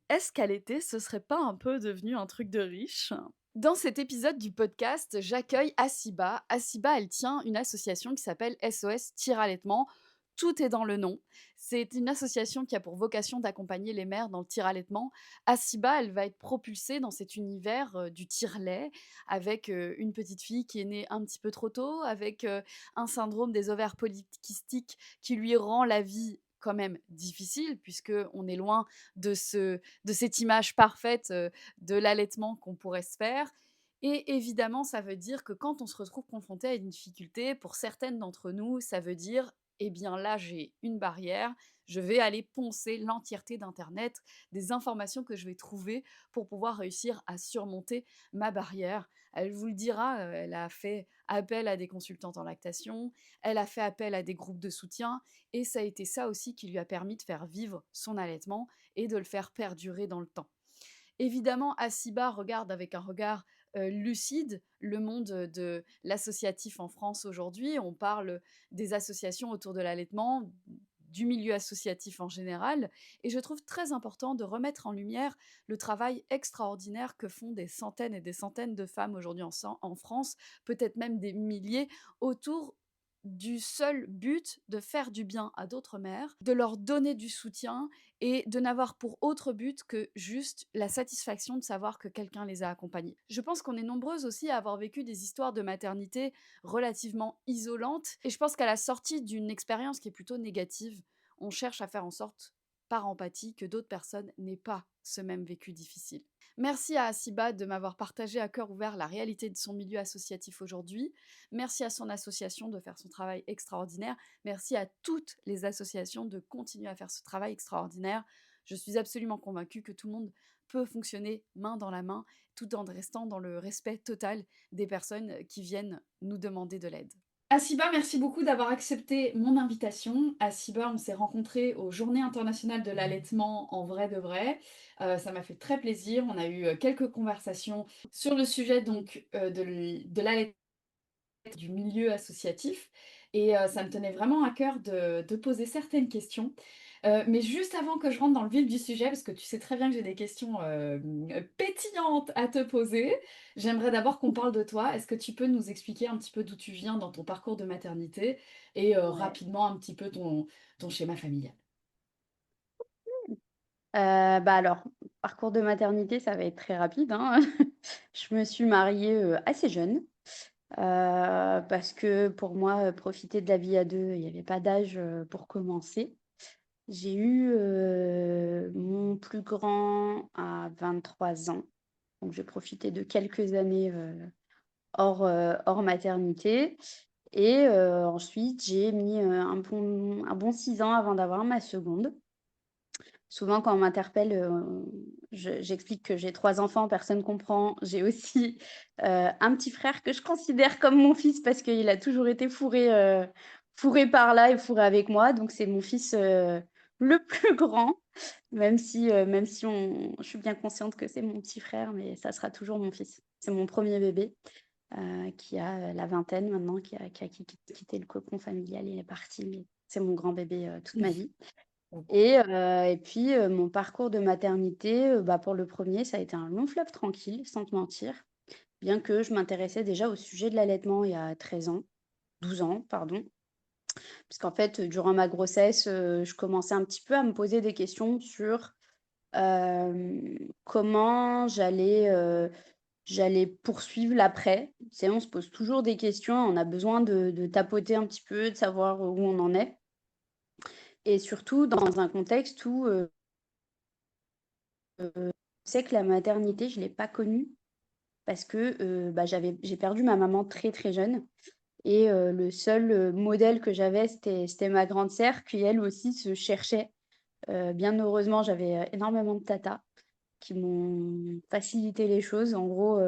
est-ce qu'à l'été, ce serait pas un peu devenu un truc de riche? Dans cet épisode du podcast, j'accueille Assiba. Assiba, elle tient une association qui s'appelle SOS Tir-Allaitement. Tout est dans le nom. C'est une association qui a pour vocation d'accompagner les mères dans le tir-allaitement. Assiba, elle va être propulsée dans cet univers du tire-lait avec une petite fille qui est née un petit peu trop tôt, avec un syndrome des ovaires polykystiques qui lui rend la vie quand même difficile puisque on est loin de cette image parfaite de l'allaitement qu'on pourrait se faire. Et évidemment, ça veut dire que quand on se retrouve confronté à une difficulté, pour certaines d'entre nous, ça veut dire, eh bien là, j'ai une barrière, je vais aller poncer l'entièreté d'internet, des informations que je vais trouver pour pouvoir réussir à surmonter ma barrière. Elle vous le dira, elle a fait appel à des consultantes en lactation, elle a fait appel à des groupes de soutien, et ça a été ça aussi qui lui a permis de faire vivre son allaitement et de le faire perdurer dans le temps. Évidemment, Assiba regarde avec un regard lucide le monde de l'associatif en France aujourd'hui. On parle des associations autour de l'allaitement, du milieu associatif en général, et je trouve très important de remettre en lumière le travail extraordinaire que font des centaines et des centaines de femmes aujourd'hui en France, peut-être même des milliers, autour du seul but de faire du bien à d'autres mères, de leur donner du soutien et de n'avoir pour autre but que juste la satisfaction de savoir que quelqu'un les a accompagnées. Je pense qu'on est nombreuses aussi à avoir vécu des histoires de maternité relativement isolantes, et je pense qu'à la sortie d'une expérience qui est plutôt négative, on cherche à faire en sorte, par empathie, que d'autres personnes n'aient pas ce même vécu difficile. Merci à Assiba de m'avoir partagé à cœur ouvert la réalité de son milieu associatif aujourd'hui. Merci à son association de faire son travail extraordinaire. Merci à toutes les associations de continuer à faire ce travail extraordinaire. Je suis absolument convaincue que tout le monde peut fonctionner main dans la main, tout en restant dans le respect total des personnes qui viennent nous demander de l'aide. Assiba, merci beaucoup d'avoir accepté mon invitation. Assiba, on s'est rencontrés aux Journées internationales de l'allaitement en vrai de vrai. Ça m'a fait très plaisir. On a eu quelques conversations sur le sujet donc de l'allaitement, du milieu associatif, et ça me tenait vraiment à cœur de poser certaines questions. Mais juste avant que je rentre dans le vif du sujet, parce que tu sais très bien que j'ai des questions pétillantes à te poser, j'aimerais d'abord qu'on parle de toi. Est-ce que tu peux nous expliquer un petit peu d'où tu viens dans ton parcours de maternité et Ouais. rapidement un petit peu ton schéma familial? Alors, parcours de maternité, ça va être très rapide, hein. Je me suis mariée, assez jeune, parce que pour moi, profiter de la vie à 2, il y avait pas d'âge, pour commencer. J'ai eu, mon plus grand à 23 ans, donc j'ai profité de quelques années, hors maternité et ensuite j'ai mis, un bon 6 ans avant d'avoir ma seconde. Souvent, quand on m'interpelle, j'explique que j'ai 3 enfants, personne comprend. J'ai aussi, un petit frère que je considère comme mon fils parce qu'il a toujours été fourré par là et fourré avec moi. Donc c'est mon fils, le plus grand, même si je suis bien consciente que c'est mon petit frère, mais ça sera toujours mon fils. C'est mon premier bébé, qui a, la vingtaine maintenant, qui a quitté le cocon familial. Il est parti, mais c'est mon grand bébé, toute ma vie. Et puis, mon parcours de maternité, pour le premier, ça a été un long fleuve tranquille, sans te mentir, bien que je m'intéressais déjà au sujet de l'allaitement il y a 13 ans, 12 ans, pardon. Puisqu'en fait, durant ma grossesse, je commençais un petit peu à me poser des questions sur, comment j'allais poursuivre l'après. Tu sais, on se pose toujours des questions, on a besoin de tapoter un petit peu, de savoir où on en est, et surtout dans un contexte où, je sais que la maternité, je ne l'ai pas connue parce que, j'ai perdu ma maman très, très jeune, et le seul, modèle que j'avais, c'était ma grande sœur qui, elle aussi, se cherchait. Bien heureusement, j'avais, énormément de tatas qui m'ont facilité les choses. En gros,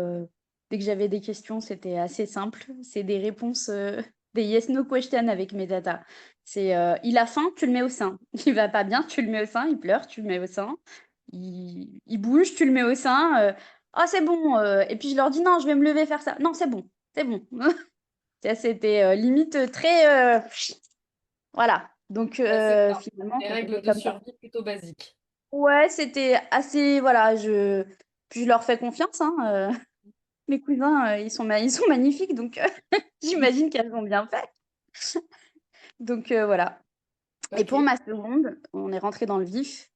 dès que j'avais des questions, c'était assez simple. C'est des réponses, des yes no question avec mes tatas. C'est, il a faim, tu le mets au sein. Il va pas bien, tu le mets au sein. Il pleure, tu le mets au sein. Il bouge, tu le mets au sein. «Ah c'est bon», et puis je leur dis: «Non, je vais me lever faire ça». «Non, c'est bon, c'est bon». Ça, c'était, limite, très, voilà. Donc Assez simple. finalement, Des ça s'est règles fait de comme ça. survie plutôt basiques. Ouais, c'était assez voilà, je puis je leur fais confiance, hein, mes cousins, ils sont magnifiques donc j'imagine qu'elles ont bien fait. Donc voilà. Et pour OK. ma seconde, on est rentré dans le vif.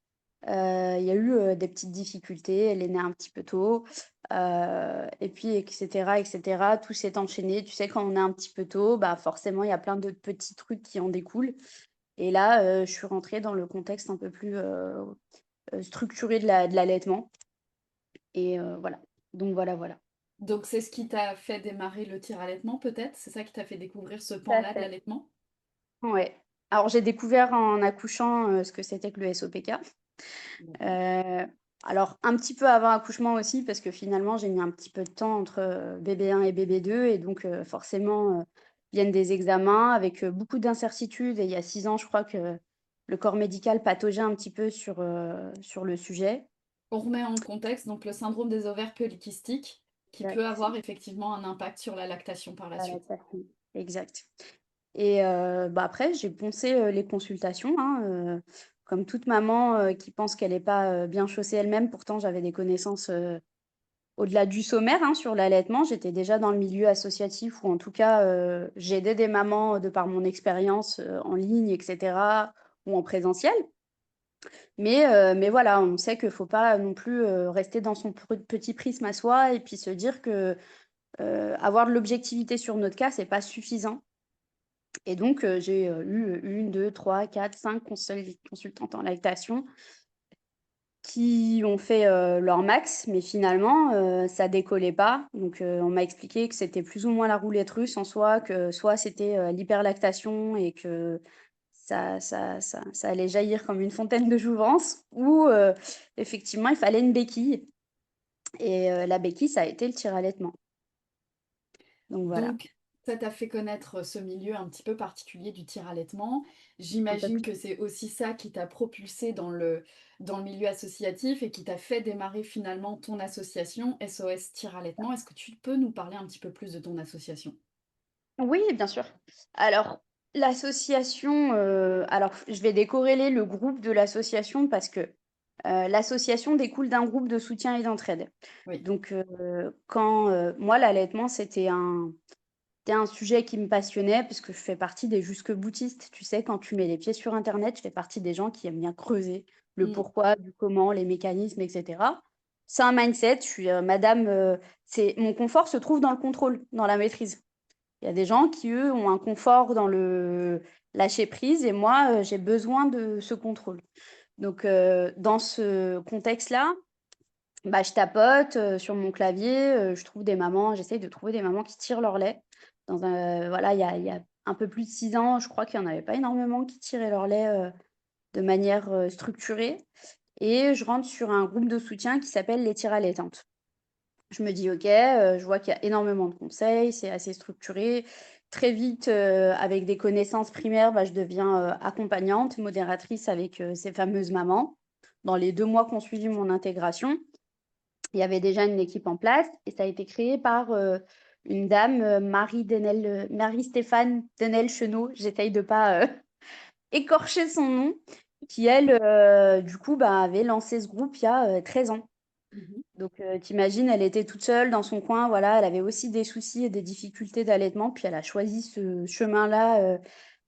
Il y a eu, des petites difficultés. Elle est née un petit peu tôt, et puis et cetera. Tout s'est enchaîné. Tu sais, quand on est un petit peu tôt, bah, forcément, il y a plein de petits trucs qui en découlent et là, je suis rentrée dans le contexte un peu plus, structuré de l'allaitement et voilà. Donc voilà, voilà. Donc c'est ce qui t'a fait démarrer le tir-allaitement peut-être? C'est ça qui t'a fait découvrir ce Tout à pan-là de fait. l'allaitement? Ouais. Alors j'ai découvert en accouchant, ce que c'était que le SOPK. D'accord. Heu, alors un petit peu avant accouchement aussi parce que finalement j'ai mis un petit peu de temps entre, bébé 1 et bébé 2 et donc forcément, viennent des examens avec, beaucoup d'incertitudes et il y a 6 ans, je crois que le corps médical pataugeait un petit peu sur le sujet. On remet en contexte donc le syndrome des ovaires polykystiques qui peut Exact, avoir effectivement un impact sur la lactation par la la suite. lactation, exact. Et bah, après j'ai poncé, les consultations, hein, comme toute maman, qui pense qu'elle est pas, bien chaussée elle-même. Pourtant j'avais des connaissances, au-delà du sommaire, hein, sur l'allaitement, j'étais déjà dans le milieu associatif ou en tout cas, j'aidais des mamans, de par mon expérience, en ligne et cetera ou en présentiel. Mais voilà, on sait qu'il faut pas non plus, rester dans son petit prisme à soi et puis se dire que, avoir de l'objectivité sur notre cas, c'est pas suffisant et donc j'ai, eu 1, 2, 3, 4, 5 consultantes en lactation qui ont fait, leur max, mais finalement, ça décollait pas. Donc, on m'a expliqué que c'était plus ou moins la roulette russe en soi, que soit c'était, l'hyperlactation et que ça allait jaillir comme une fontaine de jouvence ou, effectivement, il fallait une béquille et la béquille, ça a été le tir-allaitement. Donc voilà, Donc, ça t'a fait connaître ce milieu un petit peu particulier du tir-allaitement. un peu J'imagine plus. que c'est aussi ça qui t'a propulsé dans le milieu associatif et qui t'a fait démarrer finalement ton association SOS Tir-allaitement. Est-ce que tu peux nous parler un petit peu plus de ton association? Oui, bien sûr. Alors, l'association, alors je vais décorréler le groupe de l'association parce que, l'association découle d'un groupe de soutien et d'entraide. Oui. Donc, quand, moi l'allaitement c'était un sujet qui me passionnait parce que je fais partie des jusque-boutistes. Tu sais, quand tu mets les pieds sur internet, je fais partie des gens qui aiment bien creuser le Mmh. pourquoi, du comment, les mécanismes et cetera. C'est un mindset, je suis, madame, c'est mon confort se trouve dans le contrôle, dans la maîtrise. Il y a des gens qui, eux, ont un confort dans le lâcher prise et moi, j'ai besoin de ce contrôle. Donc, dans ce contexte-là, bah, je tapote, sur mon clavier, je trouve des mamans j'essaye de trouver des mamans qui tirent leur lait dans un voilà, il y a un peu plus de 6 ans, je crois qu'il y en avait pas énormément qui tiraient leur lait, de manière, structurée et je rentre sur un groupe de soutien qui s'appelle les Tire allaitantes. Je me dis: «OK», je vois qu'il y a énormément de conseils, c'est assez structuré. Très vite, avec des connaissances primaires, bah, je deviens, accompagnante, modératrice avec, ces fameuses mamans. Dans les 2 mois qui ont suivi mon intégration, il y avait déjà une équipe en place et ça a été créé par, une dame, Marie-Stéphane Denel-Chenot. J'essaye de pas, écorcher son nom, qui elle, du coup, bah, avait lancé ce groupe il y a, 13 ans. Mmh. Donc, tu elle était toute seule dans son coin, voilà, elle avait aussi des soucis et des difficultés d'allaitement, puis elle a choisi ce chemin-là,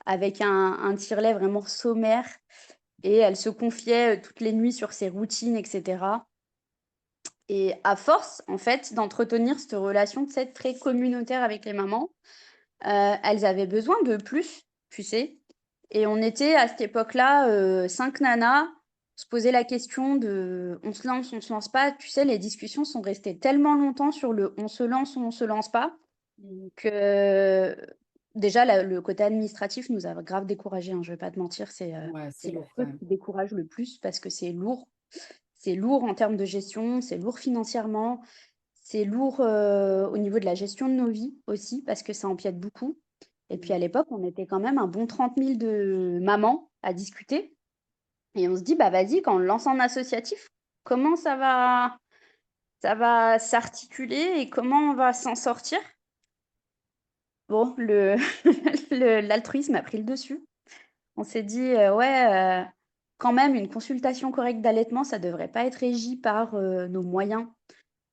avec un tire-lait vraiment sommaire et elle se confiait, toutes les nuits sur ses routines et cetera et à force, en fait, d'entretenir cette relation, tu sais, très communautaire avec les mamans, elles avaient besoin de plus, tu sais? Et on était à cette époque-là, 5 nanas, se poser la question de: on se lance pas?» Tu sais, les discussions sont restées tellement longtemps sur le: «On se lance ou on se lance pas?» Mmh. que déjà le côté administratif nous a grave découragés, hein, je vais pas te mentir, Ouais, c'est c'est la lourd quand chose même. qui décourage le plus parce que c'est lourd. C'est lourd en termes de gestion, c'est lourd financièrement, c'est lourd, au niveau de la gestion de nos vies aussi parce que ça empiète beaucoup et puis Mmh. à l'époque, on était quand même un bon 30 000 de mamans à discuter et on se dit: «Bah, vas-y, quand on le lance en associatif, comment ça va s'articuler et comment on va s'en sortir?» Bon, l'altruisme a pris le dessus. On s'est dit: «Ouais, quand même une consultation correcte d'allaitement, ça devrait pas être régi par, nos moyens.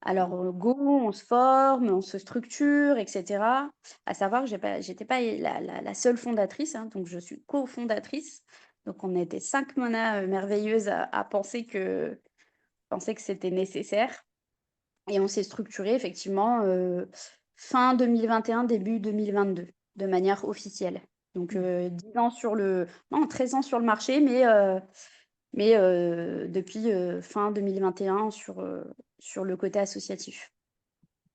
Alors, Mmh. go, on se forme, on se structure et cetera. À savoir que j'étais pas la seule fondatrice, hein, donc je suis cofondatrice. Donc on était 5 nanas, merveilleuses à penser que c'était nécessaire et on s'est structuré effectivement, fin 2021, début 2022, de manière officielle. Donc, Mmh. 10 ans sur le non, 13 ans sur le marché, depuis, fin 2021 sur le côté associatif.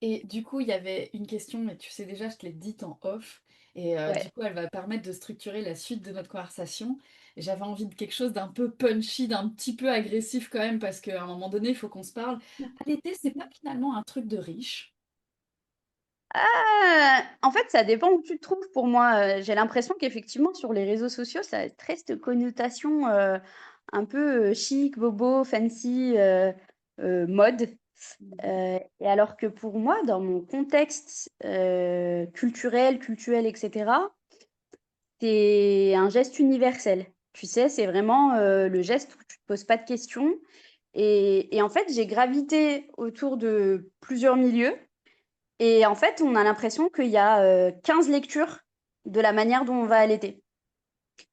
Et du coup, il y avait une question, mais tu sais déjà, je te l'ai dite en off, et du Ouais. coup, elle va permettre de structurer la suite de notre conversation. Et j'avais envie de quelque chose d'un peu punchy, d'un petit peu agressif quand même, parce qu'à un moment donné, il faut qu'on se parle. Allaiter, c'est pas finalement un truc de riche? En fait, ça dépend où tu te trouves pour moi, j'ai l'impression qu'effectivement sur les réseaux sociaux, ça a très cette connotation, un peu, chic, bobo, fancy, mode, Mmh. et alors que pour moi, dans mon contexte, culturel et cetera, c'est un geste universel. Tu sais, c'est vraiment, le geste où tu te poses pas de questions et en fait, j'ai gravité autour de plusieurs milieux et en fait, on a l'impression qu'il y a, 15 lectures de la manière dont on va allaiter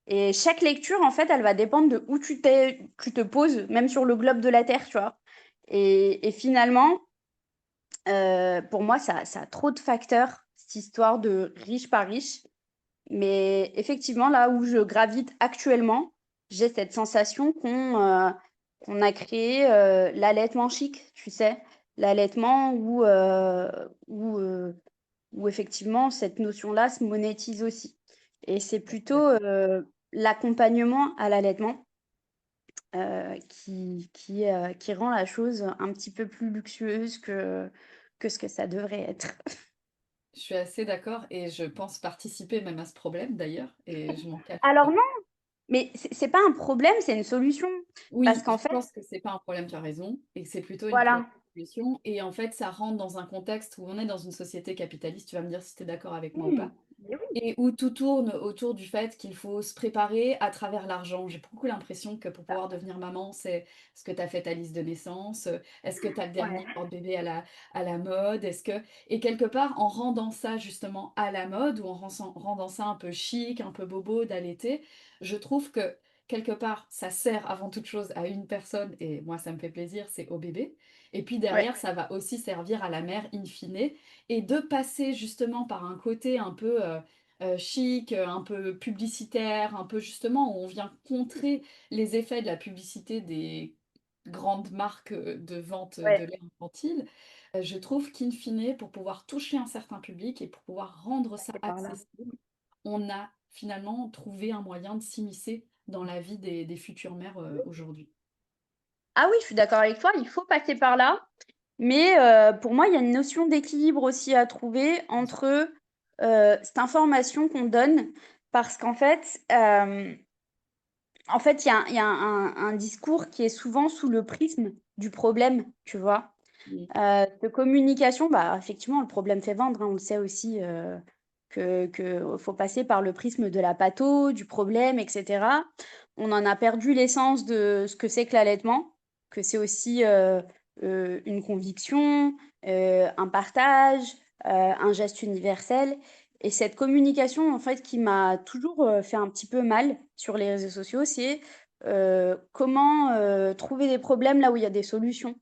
et chaque lecture, en fait, elle va dépendre de où tu te poses, même sur le globe de la terre, tu vois? Et finalement, pour moi, ça a trop de facteurs, cette histoire de riche par riche. Mais effectivement, là où je gravite actuellement, j'ai cette sensation qu'on a créé, l'allaitement chic, tu sais? L'allaitement où effectivement cette notion-là se monétise aussi et c'est plutôt, l'accompagnement à l'allaitement, qui rend la chose un petit peu plus luxueuse que ce que ça devrait être. Je suis assez d'accord et je pense participer même à ce problème d'ailleurs et je m'en cache Alors pas. non, mais c'est pas un problème, c'est une solution parce Oui, qu'en je fait pense que c'est pas un problème, tu as raison, et que c'est plutôt une voilà. solution. Et en fait, ça rentre dans un contexte où on est dans une société capitaliste, tu vas me dire si tu es d'accord avec moi ou Mmh. pas. Mais oui. Et où tout tourne autour du fait qu'il faut se préparer à travers l'argent. J'ai beaucoup l'impression que pour pouvoir devenir maman, c'est est-ce que tu as fait ta liste de naissance? Est-ce que tu as le Ouais, dernier porte-bébé à la mode? Et quelque part, en rendant ça justement à la mode ou en rendant ça un peu chic, un peu bobo d'allaiter, je trouve que quelque part, ça sert avant toute chose à une personne et moi, ça me fait plaisir, c'est au bébé. Et puis ouais, derrière, ça va aussi servir à la mère in fine et de passer justement par un côté un peu, chic, un peu publicitaire, un peu justement où on vient contrer les effets de la publicité des grandes marques, de vente, de ouais, lait infantile. Je trouve qu'in fine, pour pouvoir toucher un certain public et pour pouvoir rendre ça c'est par là. accessible, on a finalement trouvé un moyen de s'immiscer dans la vie des futures mères, aujourd'hui. Ah oui, je suis d'accord avec toi, il faut passer par là, mais pour moi, il y a une notion d'équilibre aussi à trouver entre, cette information qu'on donne parce qu'en fait, il y a un discours qui est souvent sous le prisme du problème, tu vois? Mmh. De communication, bah, effectivement, le problème fait vendre, hein. On le sait aussi, que faut passer par le prisme de la patho, du problème et cetera. On en a perdu l'essence de ce que c'est que l'allaitement, que c'est aussi, une conviction, un partage, un geste universel et cette communication, en fait, qui m'a toujours, fait un petit peu mal sur les réseaux sociaux, c'est, comment, trouver des problèmes là où il y a des solutions.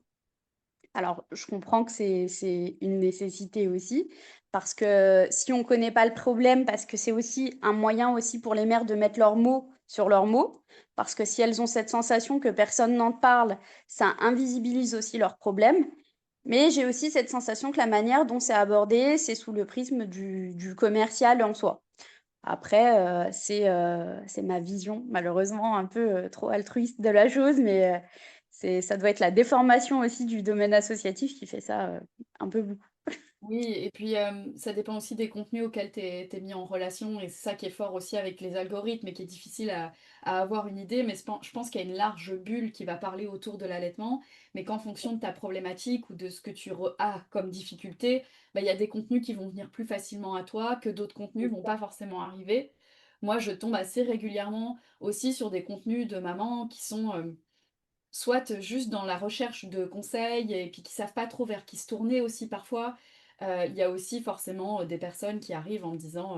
Alors, je comprends que c'est une nécessité aussi, parce que si on connaît pas le problème, parce que c'est aussi un moyen aussi pour les mères de mettre leurs mots sur leurs mots, parce que si elles ont cette sensation que personne n'en parle, ça invisibilise aussi leurs problèmes. Mais j'ai aussi cette sensation que la manière dont c'est abordé, c'est sous le prisme du commercial en soi. Après, c'est ma vision malheureusement un peu, trop altruiste de la chose, mais ça doit être la déformation aussi du domaine associatif qui fait ça, un peu beaucoup. Oui et puis, ça dépend aussi des contenus auxquels tu es mis en relation et c'est ça qui est fort aussi avec les algorithmes et qui est difficile à avoir une idée. Mais je pense qu'il y a une large bulle qui va parler autour de l'allaitement, mais qu'en fonction de ta problématique ou de ce que as comme difficulté, bah, il y a des contenus qui vont venir plus facilement à toi, que d'autres contenus vont pas forcément arriver. moi, je tombe assez régulièrement aussi sur des contenus de mamans qui sont, soit juste dans la recherche de conseils et puis qui savent pas trop vers qui se tourner aussi parfois. Il y a aussi forcément, des personnes qui arrivent en me disant,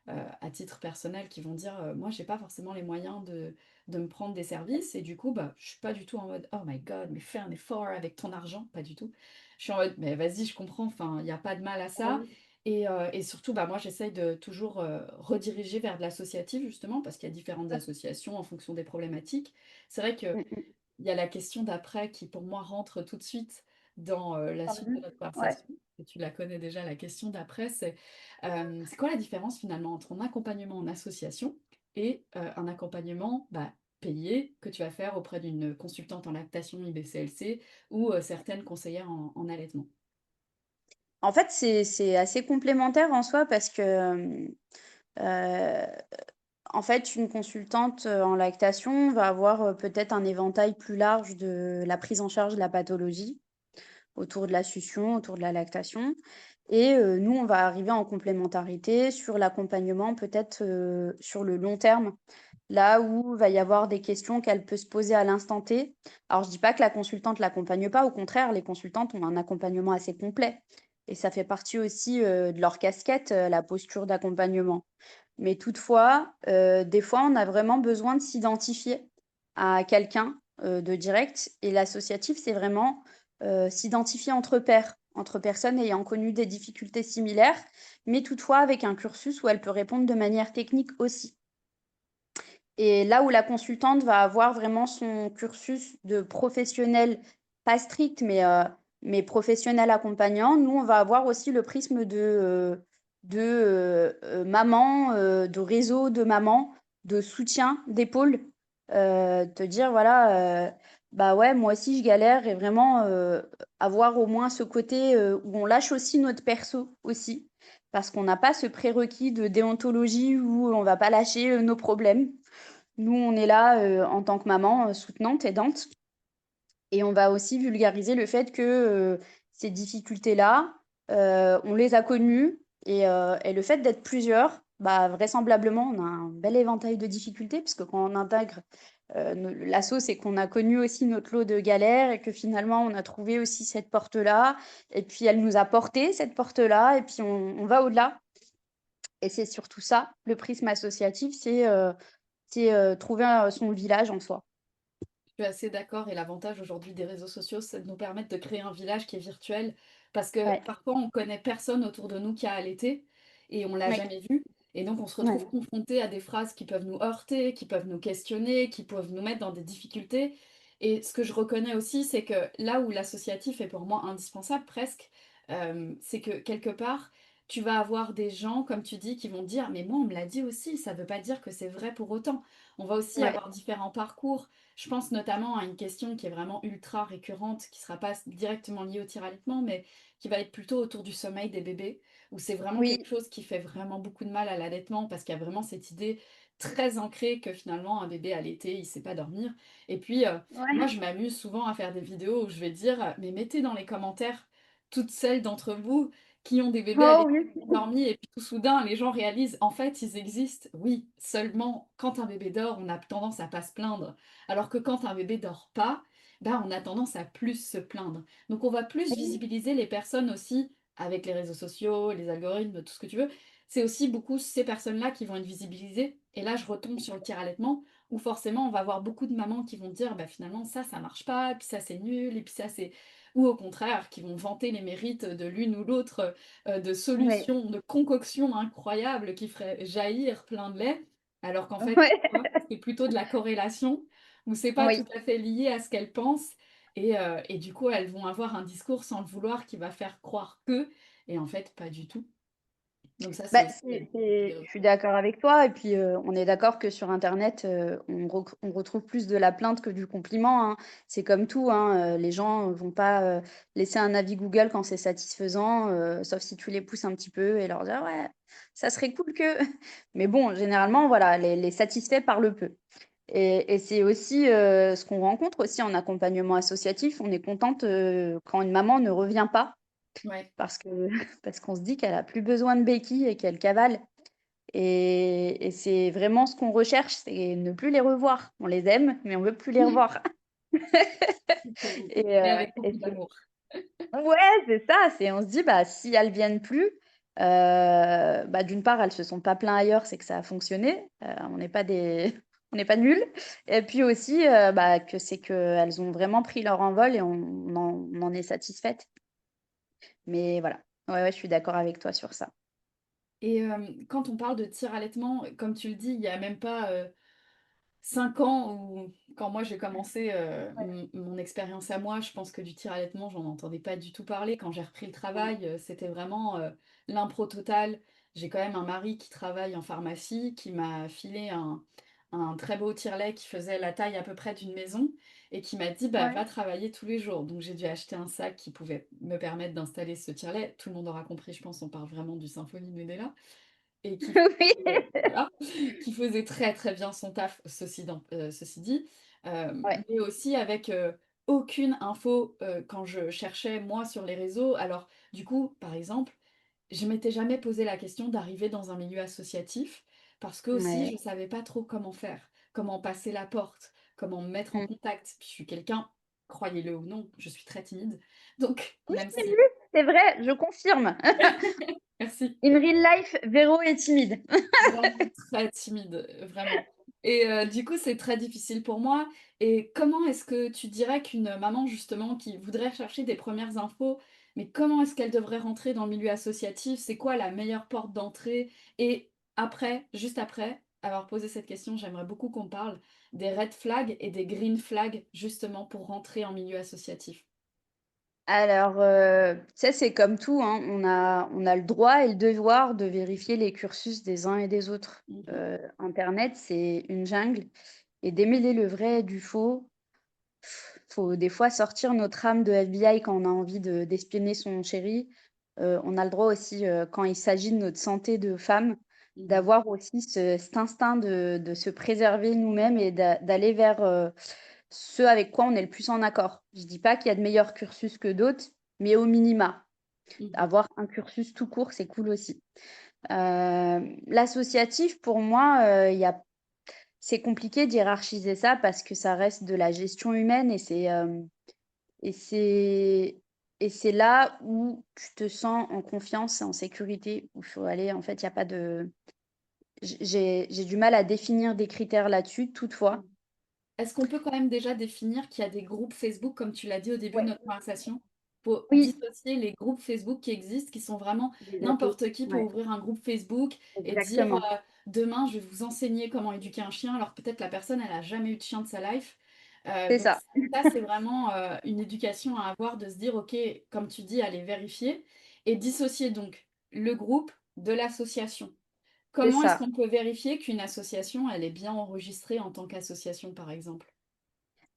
à titre personnel, qui vont dire, «Moi j'ai pas forcément les moyens de me prendre des services» et du coup, bah, je suis pas du tout en mode: «Oh my god, mais fais un effort avec ton argent», pas du tout. Je suis en mode: «Mais vas-y, je comprends, enfin, il y a pas de mal à ça» et surtout, bah, moi j'essaye de toujours, rediriger vers de l'associatif justement parce qu'il y a différentes associations en fonction des problématiques. C'est vrai que Mmh mh. il y a la question d'après qui, pour moi, rentre tout de suite dans, la suite de notre Ouais. conversation et tu la connais déjà, la question d'après, c'est quoi la différence finalement entre un accompagnement en association et un accompagnement, bah, payé que tu vas faire auprès d'une consultante en lactation IBCLC ou certaines conseillères en allaitement? En fait, c'est assez complémentaire en soi parce que, heu, en fait, une consultante, en lactation va avoir, peut-être un éventail plus large de la prise en charge de la pathologie, autour de la succion, autour de la lactation et nous, on va arriver en complémentarité sur l'accompagnement peut-être, sur le long terme. Là où il va y avoir des questions qu'elle peut se poser à l'instant T. Alors je dis pas que la consultante l'accompagne pas, au contraire, les consultantes ont un accompagnement assez complet et ça fait partie aussi, de leur casquette, la posture d'accompagnement. Mais toutefois, des fois, on a vraiment besoin de s'identifier à quelqu'un, de direct et l'associatif, c'est vraiment, s'identifier entre pairs, entre personnes ayant connu des difficultés similaires, mais toutefois avec un cursus où elle peut répondre de manière technique aussi. Et là où la consultante va avoir vraiment son cursus de professionnel, pas strict, mais professionnel accompagnant, nous, on va avoir aussi le prisme maman, de réseau de mamans, de soutien, d'épaule. Te dire voilà, bah, ouais, moi aussi je galère et vraiment, avoir au moins ce côté, où on lâche aussi notre perso aussi. Parce qu'on n'a pas ce prérequis de déontologie où on va pas lâcher, nos problèmes. Nous, on est là, en tant que maman, soutenante, aidante et on va aussi vulgariser le fait que, ces difficultés-là, on les a connues et le fait d'être plusieurs, bah, vraisemblablement, on a un bel éventail de difficultés puisque quand on intègre, ne l'asso, c'est qu'on a connu aussi notre lot de galères et que finalement on a trouvé aussi cette porte-là et puis elle nous a porté cette porte-là et puis on va au-delà et c'est surtout ça, le prisme associatif, c'est trouver, son village en soi. Je suis assez d'accord et l'avantage aujourd'hui des réseaux sociaux, c'est de nous permettre de créer un village qui est virtuel parce que Ouais, parfois on connaît personne autour de nous qui a allaité et on l'a oui, jamais vu et donc on se retrouve ouais, confronté à des phrases qui peuvent nous heurter, qui peuvent nous questionner, qui peuvent nous mettre dans des difficultés et ce que je reconnais aussi, c'est que là où l'associatif est pour moi indispensable presque, c'est que quelque part, tu vas avoir des gens, comme tu dis, qui vont dire: «Mais moi on me l'a dit aussi, ça veut pas dire que c'est vrai pour autant». On va aussi ouais, avoir différents parcours. Je pense notamment à une question qui est vraiment ultra récurrente, qui ne sera pas directement liée au tir-allaitement, mais qui va être plutôt autour du sommeil des bébés, où c'est vraiment quelque oui, chose qui fait vraiment beaucoup de mal à l'allaitement, parce qu'il y a vraiment cette idée très ancrée que finalement un bébé allaité, il ne sait pas dormir. Et puis, moi, ouais. je m'amuse souvent à faire des vidéos où je vais dire, mais mettez dans les commentaires toutes celles d'entre vous qui ont des bébés Oh allaités oui, dormi et puis tout soudain, les gens réalisent, en fait, ils existent. Oui, seulement quand un bébé dort, on a tendance à pas se plaindre. Alors que quand un bébé dort pas, bah, on a tendance à plus se plaindre. Donc on va plus oui, visibiliser les personnes aussi avec les réseaux sociaux, les algorithmes, tout ce que tu veux. C'est aussi beaucoup ces personnes-là qui vont être visibilisées. Et là, je retombe sur le tir-allaitement, où forcément, on va avoir beaucoup de mamans qui vont dire, bah, finalement, ça marche pas, puis ça, c'est nul, et puis ça, c'est... Ou au contraire, qui vont vanter les mérites de l'une ou l'autre de oui, solutions, de concoctions incroyables qui feraient jaillir plein de lait, alors qu'en fait, tu ouais, vois, c'est plutôt de la corrélation, où c'est pas tout oui. à fait lié à ce qu'elles pensent, et du coup, elles vont avoir un discours sans le vouloir qui va faire croire que, et en fait, pas du tout. Donc ça, c'est Bah, aussi des je suis d'accord avec toi et puis, on est d'accord que sur internet, on retrouve plus de la plainte que du compliment, hein. C'est comme tout, hein, les gens vont pas, laisser un avis Google quand c'est satisfaisant, sauf si tu les pousses un petit peu et leur dire: «Ouais, ça serait cool que» mais bon, généralement, voilà, les satisfaits parlent peu et c'est aussi, ce qu'on rencontre aussi en accompagnement associatif. On est contente, quand une maman ne revient pas ouais. parce que parce qu'on se dit qu'elle a plus besoin de béquilles et qu'elle cavale et c'est vraiment ce qu'on recherche, c'est ne plus les revoir. On les aime, mais on veut plus les revoir. Et Mais avec beaucoup c'est d'amour. ouais, c'est ça, c'est on se dit: «Bah, si elles viennent plus, bah, d'une part, elles se sont pas plaints ailleurs, c'est que ça a fonctionné, on n'est pas des on n'est pas nuls et puis aussi, bah, que c'est qu'elles ont vraiment pris leur envol et on en est satisfaite. Mais voilà. Ouais, ouais, je suis d'accord avec toi sur ça. Et quand on parle de tir-allaitement, comme tu le dis, il y a même pas, 5 ans ou quand moi j'ai commencé, mon expérience à moi, je pense que du tir-allaitement, j'en entendais pas du tout parler. Quand j'ai repris le Ouais. travail, c'était vraiment, l'impro totale. J'ai quand même un mari qui travaille en pharmacie, qui m'a filé un très beau tire-lait qui faisait la taille à peu près d'une maison et qui m'a dit: «Bah, Ouais. va travailler tous les jours». Donc j'ai dû acheter un sac qui pouvait me permettre d'installer ce tire-lait. Tout le monde aura compris, je pense, on parle vraiment du Symphonie Medela. Et qui Oui. voilà, qui faisait très, très bien son taf, ceci dit, Ouais. mais aussi avec, aucune info, quand je cherchais moi sur les réseaux. Alors du coup, par exemple, je m'étais jamais posé la question d'arriver dans un milieu associatif parce qu'aussi Ouais. je savais pas trop comment faire, comment passer la porte, comment me mettre en Mmh. contact. Puis je suis quelqu'un, croyez-le ou non, je suis très timide, donc Oui, même j'ai si vu, c'est vrai, je confirme. merci. In real life, Véro est timide. Vraiment très timide, vraiment et du coup, c'est très difficile pour moi et comment est-ce que tu dirais qu'une maman justement qui voudrait chercher des premières infos, mais comment est-ce qu'elle devrait rentrer dans le milieu associatif? C'est quoi la meilleure porte d'entrée? Et après, juste après avoir posé cette question, j'aimerais beaucoup qu'on parle des red flags et des green flags justement pour rentrer en milieu associatif. Alors, ça, c'est comme tout, hein, on a le droit et le devoir de vérifier les cursus des uns et des autres. Mmh. Internet, c'est une jungle et démêler le vrai du faux, faut des fois sortir notre âme de FBI quand on a envie d'espionner son chéri. On a le droit aussi, quand il s'agit de notre santé de femme, Mmh. d'avoir aussi cet instinct de se préserver nous-mêmes et d'aller vers, ce avec quoi on est le plus en accord. Je dis pas qu'il y a de meilleurs cursus que d'autres, mais au minima, Mmh. avoir un cursus tout court, c'est cool aussi. L'associatif pour moi, il y a c'est compliqué d'hiérarchiser ça parce que ça reste de la gestion humaine et c'est et c'est là où tu te sens en confiance et en sécurité, où il faut aller. En fait, il y a pas de j'ai du mal à définir des critères là-dessus, Mmh. toutefois. Est-ce qu'on peut quand même déjà définir qu'il y a des groupes Facebook, comme tu l'as dit au début de Ouais. notre conversation? Faut Oui, dissocier les groupes Facebook qui existent, qui sont vraiment des assos. n'importe qui peut Ouais, ouvrir un groupe Facebook et dire, exactement. «Demain, je vais vous enseigner comment éduquer un chien», alors peut-être la personne, elle a jamais eu de chien de sa life. C'est Donc ça. ça, c'est vraiment, une éducation à avoir, de se dire: «OK», comme tu dis, aller vérifier et dissocier donc le groupe de l'association. C'est Comment est-ce ça. qu'on peut vérifier qu'une association, elle est bien enregistrée en tant qu'association, par exemple?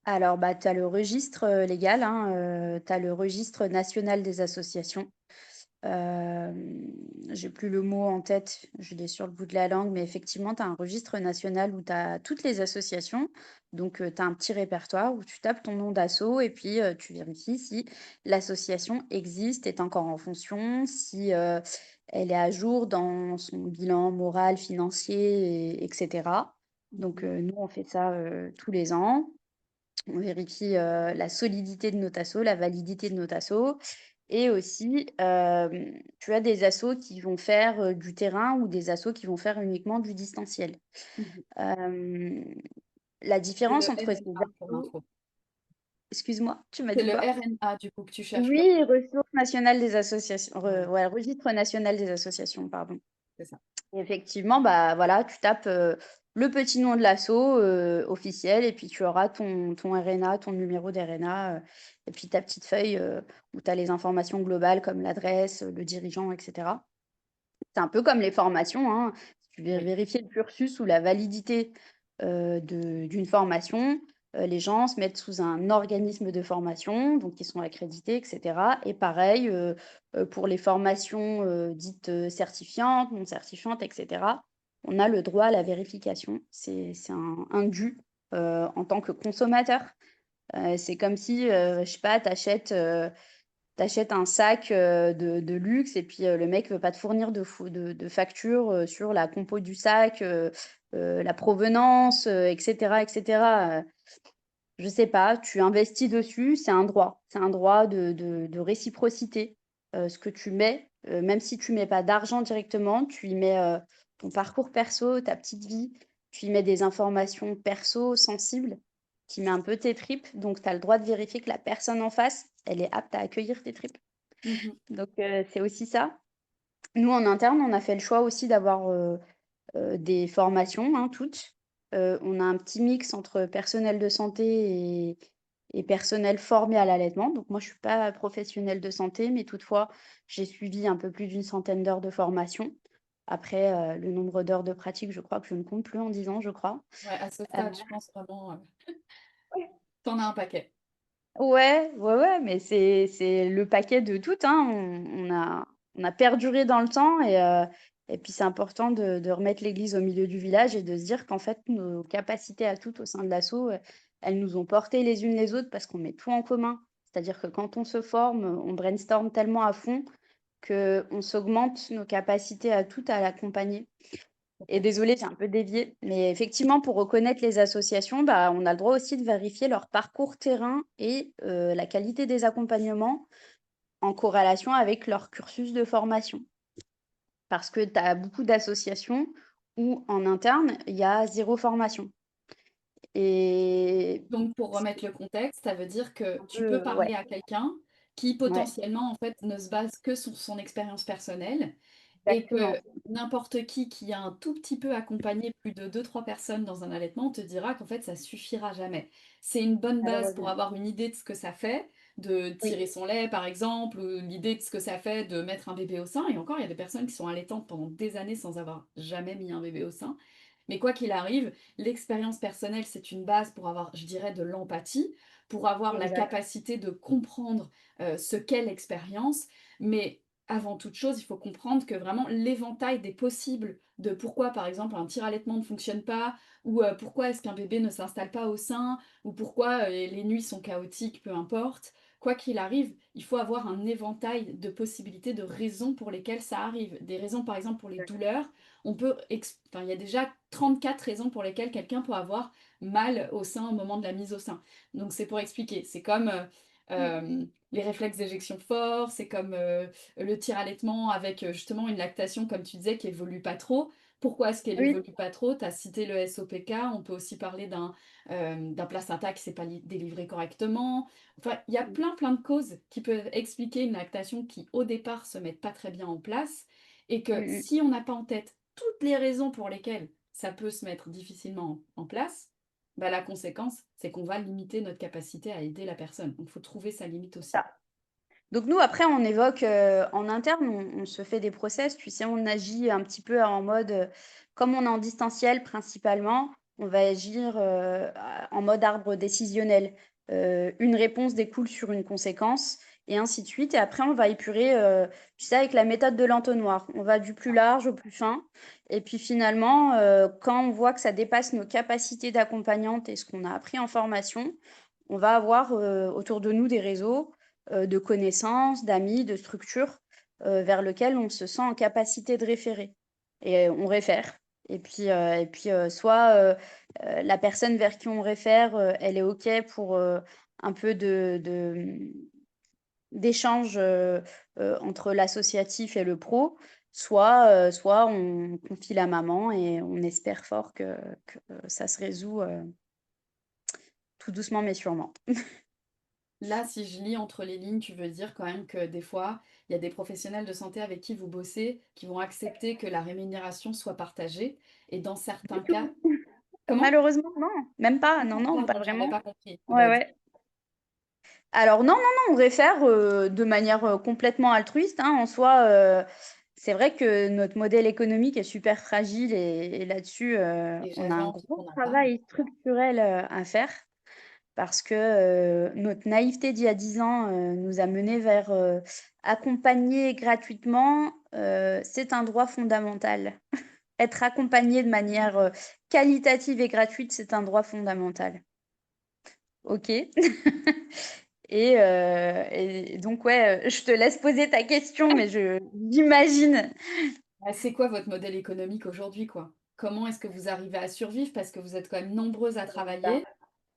Alors, bah, tu as le registre, légal, hein, tu as le registre national des associations. J'ai plus le mot en tête, je l'ai sur le bout de la langue, mais effectivement, tu as un registre national où tu as toutes les associations. Donc, tu as un petit répertoire où tu tapes ton nom d'asso et puis, tu vérifies si l'association existe, est encore en fonction, si, elle est à jour dans son bilan moral, financier et et Donc, Mmh. nous, on fait ça, tous les ans. On vérifie, la solidité de notre asso, la validité de notre asso et aussi, tu as des assos qui vont faire, du terrain ou des assos qui vont faire uniquement du distanciel. Mmh. Hem, la C'est différence le entre ces RNA pour assos info. excuse-moi, tu m'as C'est dit le quoi? RNA du coup que tu cherches comme Oui, ressources nationales des associations voilà, ouais, registre national des associations, pardon. c'est ça. Effectivement, bah, voilà, tu tapes, le petit nom de l'asso, officiel et puis tu auras ton RNA, ton numéro d'RNA, et puis ta petite feuille, où tu as les informations globales comme l'adresse, le dirigeant et cetera. C'est un peu comme les formations, hein. Si tu veux Oui. vérifier le cursus ou la validité, d'une formation, les gens se mettent sous un organisme de formation, donc ils sont accrédités et cetera et pareil, pour les formations, dites, certifiantes, non certifiantes et cetera. On a le droit à la vérification. C'est un dû, en tant que consommateur. C'est comme si, je sais pas, tu achètes, T'achètes un sac, de luxe et puis, le mec veut pas te fournir de facture, sur la compo du sac, la provenance, et cetera et cetera. Je sais pas, tu investis dessus, c'est un droit. C'est un droit de réciprocité. Ce que tu mets, même si tu mets pas d'argent directement, tu y mets, ton parcours perso, ta petite vie, tu y mets des informations perso sensibles, tu y mets un peu tes tripes, donc tu as le droit de vérifier que la personne en face, elle est apte à accueillir tes tripes. Mmh. Donc c'est aussi ça. Nous, en interne, on a fait le choix aussi d'avoir, des formations, hein, toutes. On a un petit mix entre personnel de santé et personnel formé à l'allaitement. Donc moi, je suis pas professionnelle de santé, mais toutefois, j'ai suivi un peu plus d'une centaine d'heures de formation. Après, le nombre d'heures de pratique, je crois que je ne compte plus en 10 ans, je crois. Ouais, à ce Heu, stade, je pense vraiment, tu as un paquet. ouais, ouais, ouais, mais c'est le paquet de tout, hein. On a perduré dans le temps et puis c'est important de remettre l'église au milieu du village et de se dire qu'en fait, nos capacités à toutes au sein de l'asso, elles nous ont portées les unes les autres parce qu'on met tout en commun. C'est-à-dire que quand on se forme, on brainstorm tellement à fond qu'on s'augmente nos capacités à toutes à l'accompagner. Et désolée, j'ai un peu dévié, mais effectivement, pour reconnaître les associations, bah, on a le droit aussi de vérifier leur parcours terrain et la qualité des accompagnements en corrélation avec leur cursus de formation. Parce que tu as beaucoup d'associations où, en interne, il y a zéro formation. Et Donc pour c'est remettre le contexte, ça veut dire que un tu peux peu, ouais, parler à quelqu'un qui ouais, potentiellement, en fait, ne se base que sur son expérience personnelle et exactement. que n'importe qui a un tout petit peu accompagné plus de deux trois personnes dans un allaitement te dira qu'en fait, ça suffira jamais. C'est une bonne base pour Malheureusement. avoir une idée de ce que ça fait, de Oui, tirer son lait, par exemple, ou l'idée de ce que ça fait de mettre un bébé au sein et encore, il y a des personnes qui sont allaitantes pendant des années sans avoir jamais mis un bébé au sein. Mais quoi qu'il arrive, l'expérience personnelle, c'est une base pour avoir, je dirais, de l'empathie, pour avoir la exact. capacité de comprendre, ce qu'est l'expérience. Mais avant toute chose, il faut comprendre que vraiment l'éventail des possibles de pourquoi, par exemple, un tire-allaitement ne fonctionne pas ou, pourquoi est-ce qu'un bébé ne s'installe pas au sein ou pourquoi, les nuits sont chaotiques, peu importe. Quoi qu'il arrive, il faut avoir un éventail de possibilités, de raisons pour lesquelles ça arrive. Des raisons, par exemple, pour les douleurs, on peut enfin, il y a déjà 34 raisons pour lesquelles quelqu'un peut avoir mal au sein au moment de la mise au sein. Donc c'est pour expliquer. C'est comme les réflexes d'éjection forts, c'est comme le tir-allaitement avec justement une lactation, comme tu disais, qui évolue pas trop. Pourquoi est-ce qu'elle Oui, évolue pas trop? Tu as cité le SOPK, on peut aussi parler d'un placenta qui ne s'est pas délivré correctement. Enfin, il y a plein de causes qui peuvent expliquer une lactation qui, au départ, se met pas très bien en place et que mm, mm. si on n'a pas en tête toutes les raisons pour lesquelles ça peut se mettre difficilement en place, bah, la conséquence, c'est qu'on va limiter notre capacité à aider la personne. Donc, il faut trouver sa limite aussi. Donc nous, après, on évoque, en interne, on se fait des process, tu sais, on agit un petit peu en mode, comme on est en distanciel principalement, on va agir, en mode arbre décisionnel. Une réponse découle sur une conséquence et ainsi de suite et après on va épurer, tu sais, avec la méthode de l'entonnoir. On va du plus large au plus fin et puis finalement, quand on voit que ça dépasse nos capacités d'accompagnante et ce qu'on a appris en formation, on va avoir, autour de nous des réseaux de connaissances, d'amis, de structures, vers lequel on se sent en capacité de référer et on réfère et puis, soit, la personne vers qui on réfère, elle est OK pour, un peu d'échange, entre l'associatif et le pro, soit on confie la maman et on espère fort que ça se résout, tout doucement mais sûrement. Là, si je lis entre les lignes, tu veux dire quand même que des fois, il y a des professionnels de santé avec qui vous bossez qui vont accepter que la rémunération soit partagée. Et dans certains Du cas, tout. comment? Malheureusement, non, même pas, non, Ah, non, pas pardon, j'avais vraiment. pas compris. Ouais, Bah, ouais. Alors non, non, non, on réfère, de manière, complètement altruiste, hein. En soi, c'est vrai que notre modèle économique est super fragile et là-dessus, et on a j'avais un envie gros qu'on en parle. travail structurel, à faire parce que, notre naïveté d'il y a 10 ans, nous a menés vers, accompagner gratuitement, c'est un droit fondamental. Être accompagné de manière, qualitative et gratuite, c'est un droit fondamental. OK. Et donc ouais, je te laisse poser ta question, mais je j'imagine. Bah, c'est quoi votre modèle économique aujourd'hui, quoi? Comment est-ce que vous arrivez à survivre? Parce que vous êtes quand même nombreuses à Ça. travailler.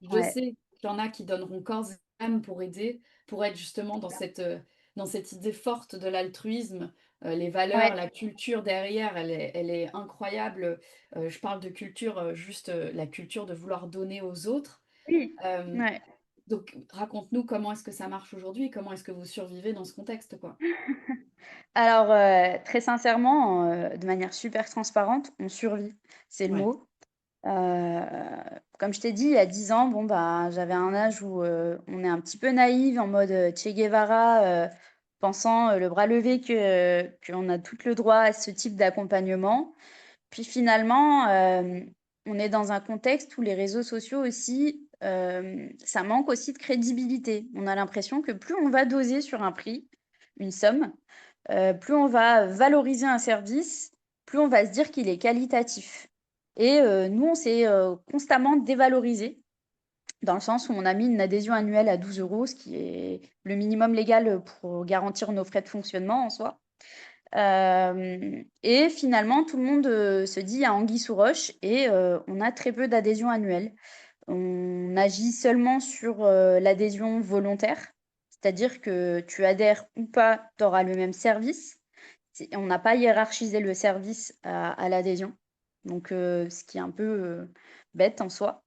Je Ouais. sais qu'il y en a qui donneront corps et âme pour aider, pour être justement dans cette idée forte de l'altruisme. Les valeurs, Ouais. la culture derrière, elle est incroyable. Je parle de culture, juste, la culture de vouloir donner aux autres. Oui. Hem, Ouais. donc raconte-nous comment est-ce que ça marche aujourd'hui? Comment est-ce que vous survivez dans ce contexte, quoi? Alors, très sincèrement, de manière super transparente, on survit, c'est le Ouais. mot. Heu, Comme je t'ai dit, il y a 10 ans, bon, bah, j'avais un âge où, on est un petit peu naïve en mode, Che Guevara, pensant, le bras levé que qu'on a toutes le droit à ce type d'accompagnement. Puis finalement, on est dans un contexte où les réseaux sociaux aussi, ça manque aussi de crédibilité. On a l'impression que plus on va doser sur un prix, une somme, plus on va valoriser un service, plus on va se dire qu'il est qualitatif. Et nous, on s'est, constamment dévalorisés, dans le sens où on a mis une adhésion annuelle à 12 €, ce qui est le minimum légal, pour garantir nos frais de fonctionnement en soi. Et finalement, tout le monde, se dit: à anguille sous roche et on a très peu d'adhésions annuelles. On agit seulement sur, l'adhésion volontaire, c'est-à-dire que tu adhères ou pas, tu auras le même service. On n'a pas hiérarchisé le service à l'adhésion, donc ce qui est un peu, bête en soi.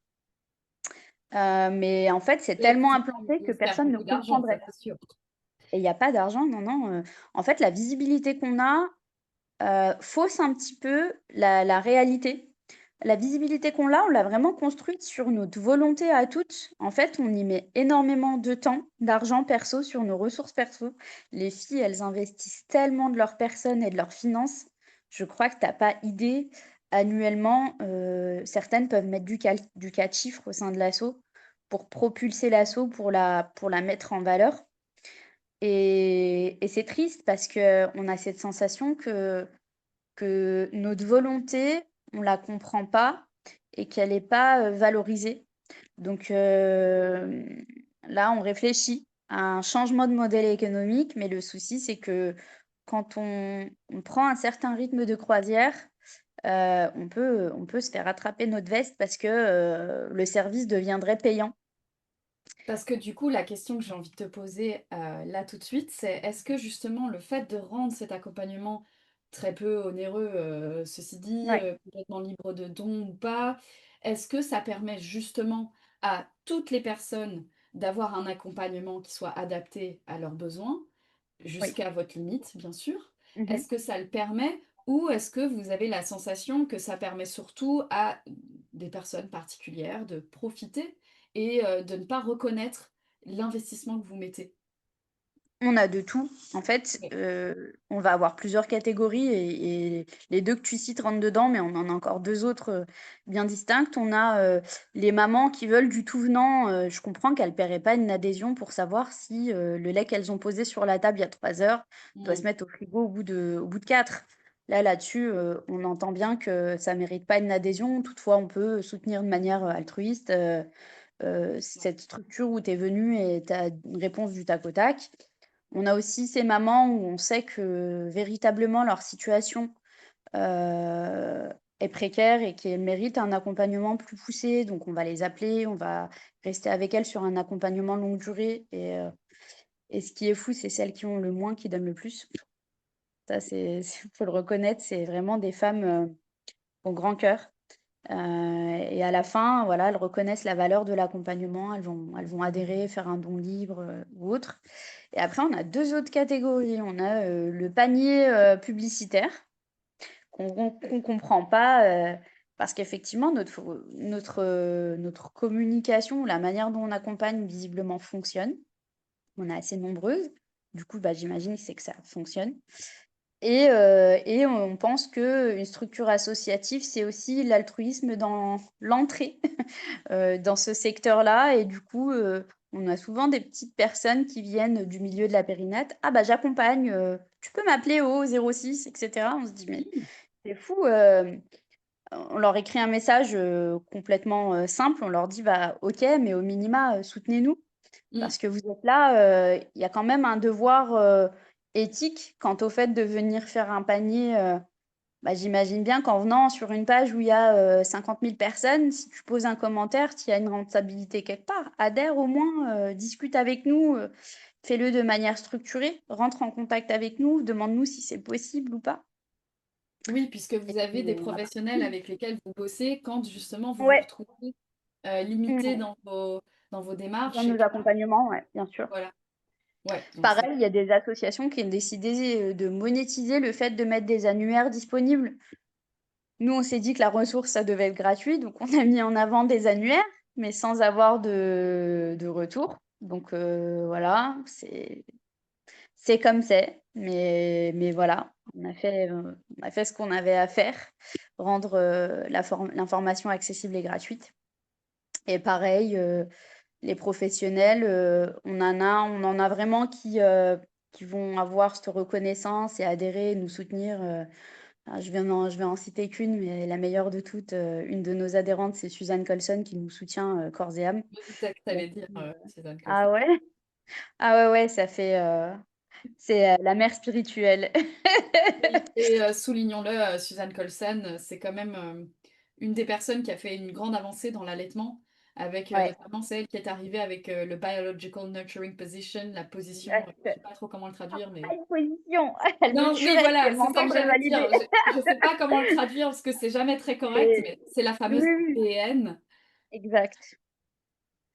Mais en fait, c'est Oui, tellement sinon on implanté que espère personne ne beaucoup d'argent, ça comprendrait. c'est sûr. Et il y a pas d'argent, non, non, en fait, la visibilité qu'on a, fausse un petit peu la réalité. La visibilité qu'on a, on l'a vraiment construite sur notre volonté à toutes. En fait, on y met énormément de temps, d'argent perso sur nos ressources perso. Les filles, elles investissent tellement de leur personne et de leurs finances. Je crois que tu as pas idée. Annuellement, certaines peuvent mettre du 4 chiffres au sein de l'asso pour propulser l'asso, pour la mettre en valeur. Et c'est triste parce qu'on a cette sensation que notre volonté, on la comprend pas et qu'elle est pas, valorisée. Donc là, on réfléchit à un changement de modèle économique, mais le souci, c'est que quand on prend un certain rythme de croisière, on peut se faire attraper notre veste parce que, le service deviendrait payant. Parce que du coup, la question que j'ai envie de te poser, là tout de suite, c'est est-ce que justement le fait de rendre cet accompagnement très peu onéreux, ceci dit, Ouais, complètement libre de dons ou pas, est-ce que ça permet justement à toutes les personnes d'avoir un accompagnement qui soit adapté à leurs besoins, oui. jusqu'à votre limite bien sûr? Mmh. Est-ce que ça le permet ou est-ce que vous avez la sensation que ça permet surtout à des personnes particulières de profiter et de ne pas reconnaître l'investissement que vous mettez. On a de tout. En fait, Oui. on va avoir plusieurs catégories et les 2 que tu cites rentrent dedans, mais on en a encore 2 autres, bien distinctes. On a, les mamans qui veulent du tout venant, je comprends qu'elles paieraient pas une adhésion pour savoir si, le lait qu'elles ont posé sur la table il y a 3 heures doit se Mmh. mettre au frigo au bout de 4. Là-dessus, on entend bien que ça mérite pas une adhésion. Toutefois, on peut soutenir de manière, altruiste, cette structure où tu es venu et tu as une réponse du tac au tac. On a aussi ces mamans où on sait que véritablement leur situation, heu, est précaire et qu'elles méritent un accompagnement plus poussé. Donc on va les appeler, on va rester avec elles sur un accompagnement longue durée et ce qui est fou, c'est celles qui ont le moins qui donnent le plus. Ça, faut le reconnaître, c'est vraiment des femmes, au grand cœur. Et à la fin, voilà, elles reconnaissent la valeur de l'accompagnement, elles vont adhérer, faire un don libre, ou autre. Et après, on a 2 autres catégories. On a, le panier, publicitaire qu'on comprend pas, parce qu'effectivement notre communication, la manière dont on accompagne visiblement fonctionne. On est assez nombreuses. Du coup, bah, j'imagine que c'est que ça fonctionne. Et on pense qu'une structure associative, c'est aussi l'altruisme dans l'entrée, dans ce secteur-là. Et du coup, on a souvent des petites personnes qui viennent du milieu de la périnate: «Ah bah, j'accompagne, tu peux m'appeler au 06» et cetera. On se dit: «Mais Oui. c'est fou», on leur écrit un message, complètement, simple. On leur dit: «Bah, OK, mais au minima, soutenez-nous». Mmh. Parce que vous êtes là, il y a quand même un devoir, éthique quant au fait de venir faire un panier, bah, j'imagine bien qu'en venant sur une page où il y a, 50 000 personnes, si tu poses un commentaire, tu as une rentabilité quelque part. Adhère au moins, discute avec nous, fais-le de manière structurée, rentre en contact avec nous, demande-nous si c'est possible ou pas Oui, puisque et vous avez puis, des on a professionnels avec lesquels vous bossez quand justement vous vous ouais, retrouvez, limité mmh, dans vos dans démarches et nos que accompagnements, ouais, bien sûr. voilà. Ouais, donc c'est Pareil, il y a des associations qui ont décidé, de monétiser le fait de mettre des annuaires disponibles. Nous, on s'est dit que la ressource, ça devait être gratuit, donc on a mis en avant des annuaires, mais sans avoir de retour. Donc voilà, c'est comme c'est, mais voilà, on a fait ce qu'on avait à faire, rendre, l'information accessible et gratuite et pareil, les professionnels, on en a vraiment qui vont avoir cette reconnaissance et adhérer, nous soutenir, je vais en citer qu'une, mais la meilleure de toutes, une de nos adhérentes, c'est Suzanne Colson qui nous soutient, corps et âme. je me doutais que tu Donc allais dire, Suzanne Colson. ah ouais? Ah ouais, ouais, ça fait, c'est, la mère spirituelle. Oui et soulignons-le, Suzanne Colson, c'est quand même, une des personnes qui a fait une grande avancée dans l'allaitement avec, Ouais, notamment c'est elle qui est arrivée avec, le biological nurturing position, la position, je sais exact. pas trop comment le traduire, Pas mais une position, elle me non, oui, tuerait si voilà, elle c'est ça que m'entendrait j'allais dire. valider. Je sais pas comment le traduire parce que c'est jamais très correct, C'est mais c'est la oui, fameuse oui, BN. exact.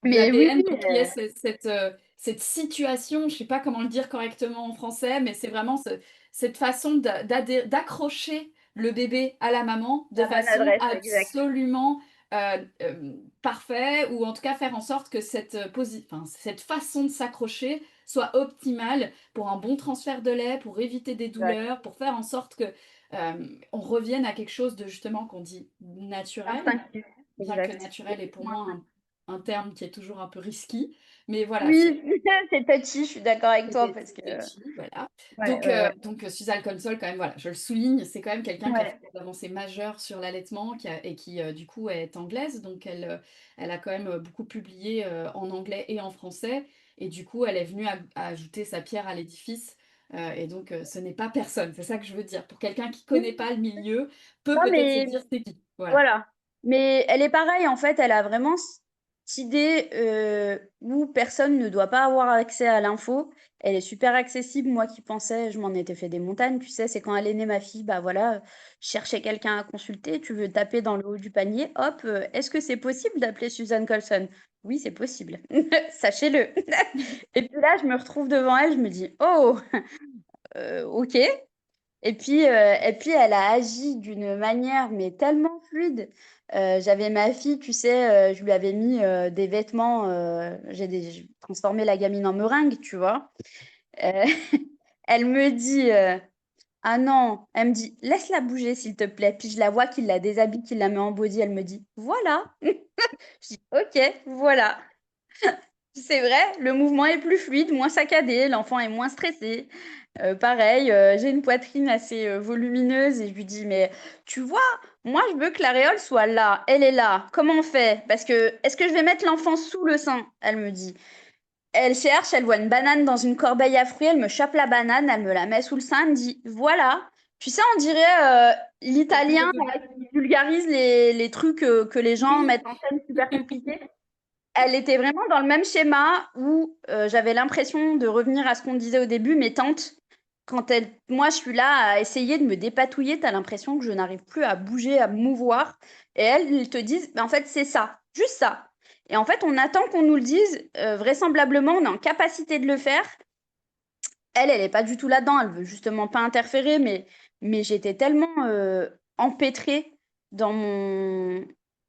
La Mais oui, BN, oui, donc qui est cette situation, je sais pas comment le dire correctement en français, mais c'est vraiment cette façon d'accrocher le bébé à la maman de la bonne façon adresse, exact. absolument, parfait ou en tout cas faire en sorte que enfin, cette façon de s'accrocher soit optimale pour un bon transfert de lait, pour éviter des Exact. douleurs, pour faire en sorte que, on revienne à quelque chose de justement qu'on dit naturel, Instinctif, bien que exact. naturel est pour Complètement moi instinctif. un terme qui est toujours un peu risqué, mais voilà, Oui, c'est touchy, je suis d'accord avec toi parce que c'est touchy, voilà. ouais, ouais, ouais. Donc Suzanne Consol quand même, voilà, je le souligne, c'est quand même quelqu'un qui a fait Ouais, des avancées majeures sur l'allaitement et qui, du coup, est anglaise, donc elle a quand même, beaucoup publié, en anglais et en français et du coup, elle est venue ajouter sa pierre à l'édifice, et donc ce n'est pas personne, c'est ça que je veux dire. Pour quelqu'un qui oui, connaît pas le milieu, peut non peut-être se mais dire: «C'est qui?» Voilà. voilà. Mais elle est pareille, en fait, elle a vraiment cette idée, où personne ne doit pas avoir accès à l'info. Elle est super accessible. Moi qui pensais je m'en étais fait des montagnes, tu sais? C'est quand elle est née ma fille, bah, voilà, je cherchais quelqu'un à consulter. Tu veux taper dans le haut du panier, hop, «Est-ce que c'est possible d'appeler Suzanne Colson?» «Oui, c'est possible, sachez-le». Et puis là, je me retrouve devant elle, je me dis: «Oh, OK». Et puis elle a agi d'une manière mais tellement fluide. J'avais ma fille, tu sais, je lui avais mis, des vêtements, j'ai transformé la gamine en meringue, tu vois? Heu, elle me dit, «Ah non», elle me dit: «Laisse-la bouger s'il te plaît». Puis je la vois qu'il la déshabille, qu'il la met en body, elle me dit: «Voilà». Je dis: «OK, voilà». C'est vrai, le mouvement est plus fluide, moins saccadé, l'enfant est moins stressé. Pareil, j'ai une poitrine assez, volumineuse et je lui dis: «Mais tu vois, moi je veux que l'aréole soit là, elle est là. Comment on fait? Parce que est-ce que je vais mettre l'enfant sous le sein?» Elle me dit. Elle cherche, elle voit une banane dans une corbeille à fruits, elle me chope la banane, elle me la met sous le sein, elle me dit: «Voilà». Tu sais, on dirait, Quelqu'un l'italien, de là, qui vulgarise les trucs, que les gens oui. mettent en scène super compliqués. Elle était vraiment dans le même schéma où, j'avais l'impression de revenir à ce qu'on disait au début, mes tantes, quand elles moi je suis là à essayer de me dépatouiller, tu as l'impression que je n'arrive plus à bouger, à me mouvoir et elles te disent: «Bah, en fait, c'est ça, juste ça» et en fait, on attend qu'on nous le dise, vraisemblablement, on est en capacité de le faire. Elle est pas du tout là-dedans, elle veut justement pas interférer, mais j'étais tellement, empêtrée dans mon